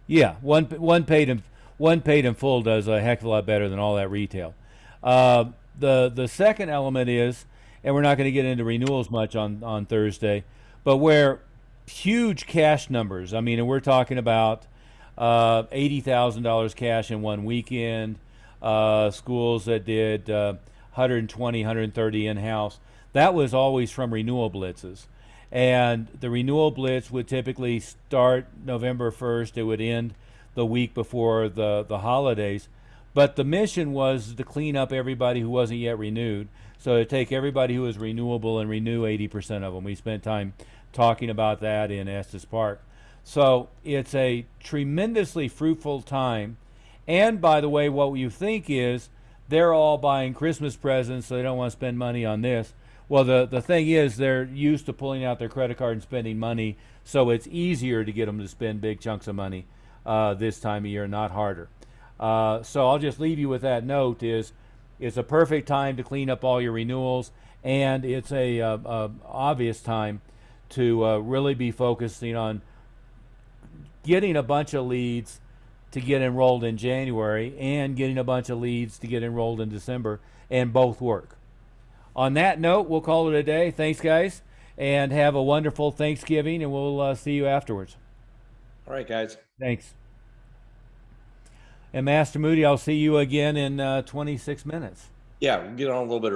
Yeah, one paid in full does a heck of a lot better than all that retail. The second element is, and we're not going to get into renewals much on Thursday, but where huge cash numbers. I mean, and we're talking about $80,000 cash in one weekend. Schools that did 120, 130 in-house. That was always from renewal blitzes. And the renewal blitz would typically start November 1st. It would end the week before the holidays. But the mission was to clean up everybody who wasn't yet renewed. So to take everybody who was renewable and renew 80% of them. We spent time talking about that in Estes Park. So it's a tremendously fruitful time. And by the way, what you think is they're all buying Christmas presents, so they don't want to spend money on this. Well, the thing is, they're used to pulling out their credit card and spending money, so it's easier to get them to spend big chunks of money this time of year, not harder. So I'll just leave you with that note: it's a perfect time to clean up all your renewals, and it's a obvious time to really be focusing on getting a bunch of leads to get enrolled in January and getting a bunch of leads to get enrolled in December, and both work. On that note, we'll call it a day. Thanks, guys, and have a wonderful Thanksgiving, and we'll see you afterwards. All right, guys. Thanks. And Master Moody, I'll see you again in 26 minutes. Yeah, we'll get on a little bit early.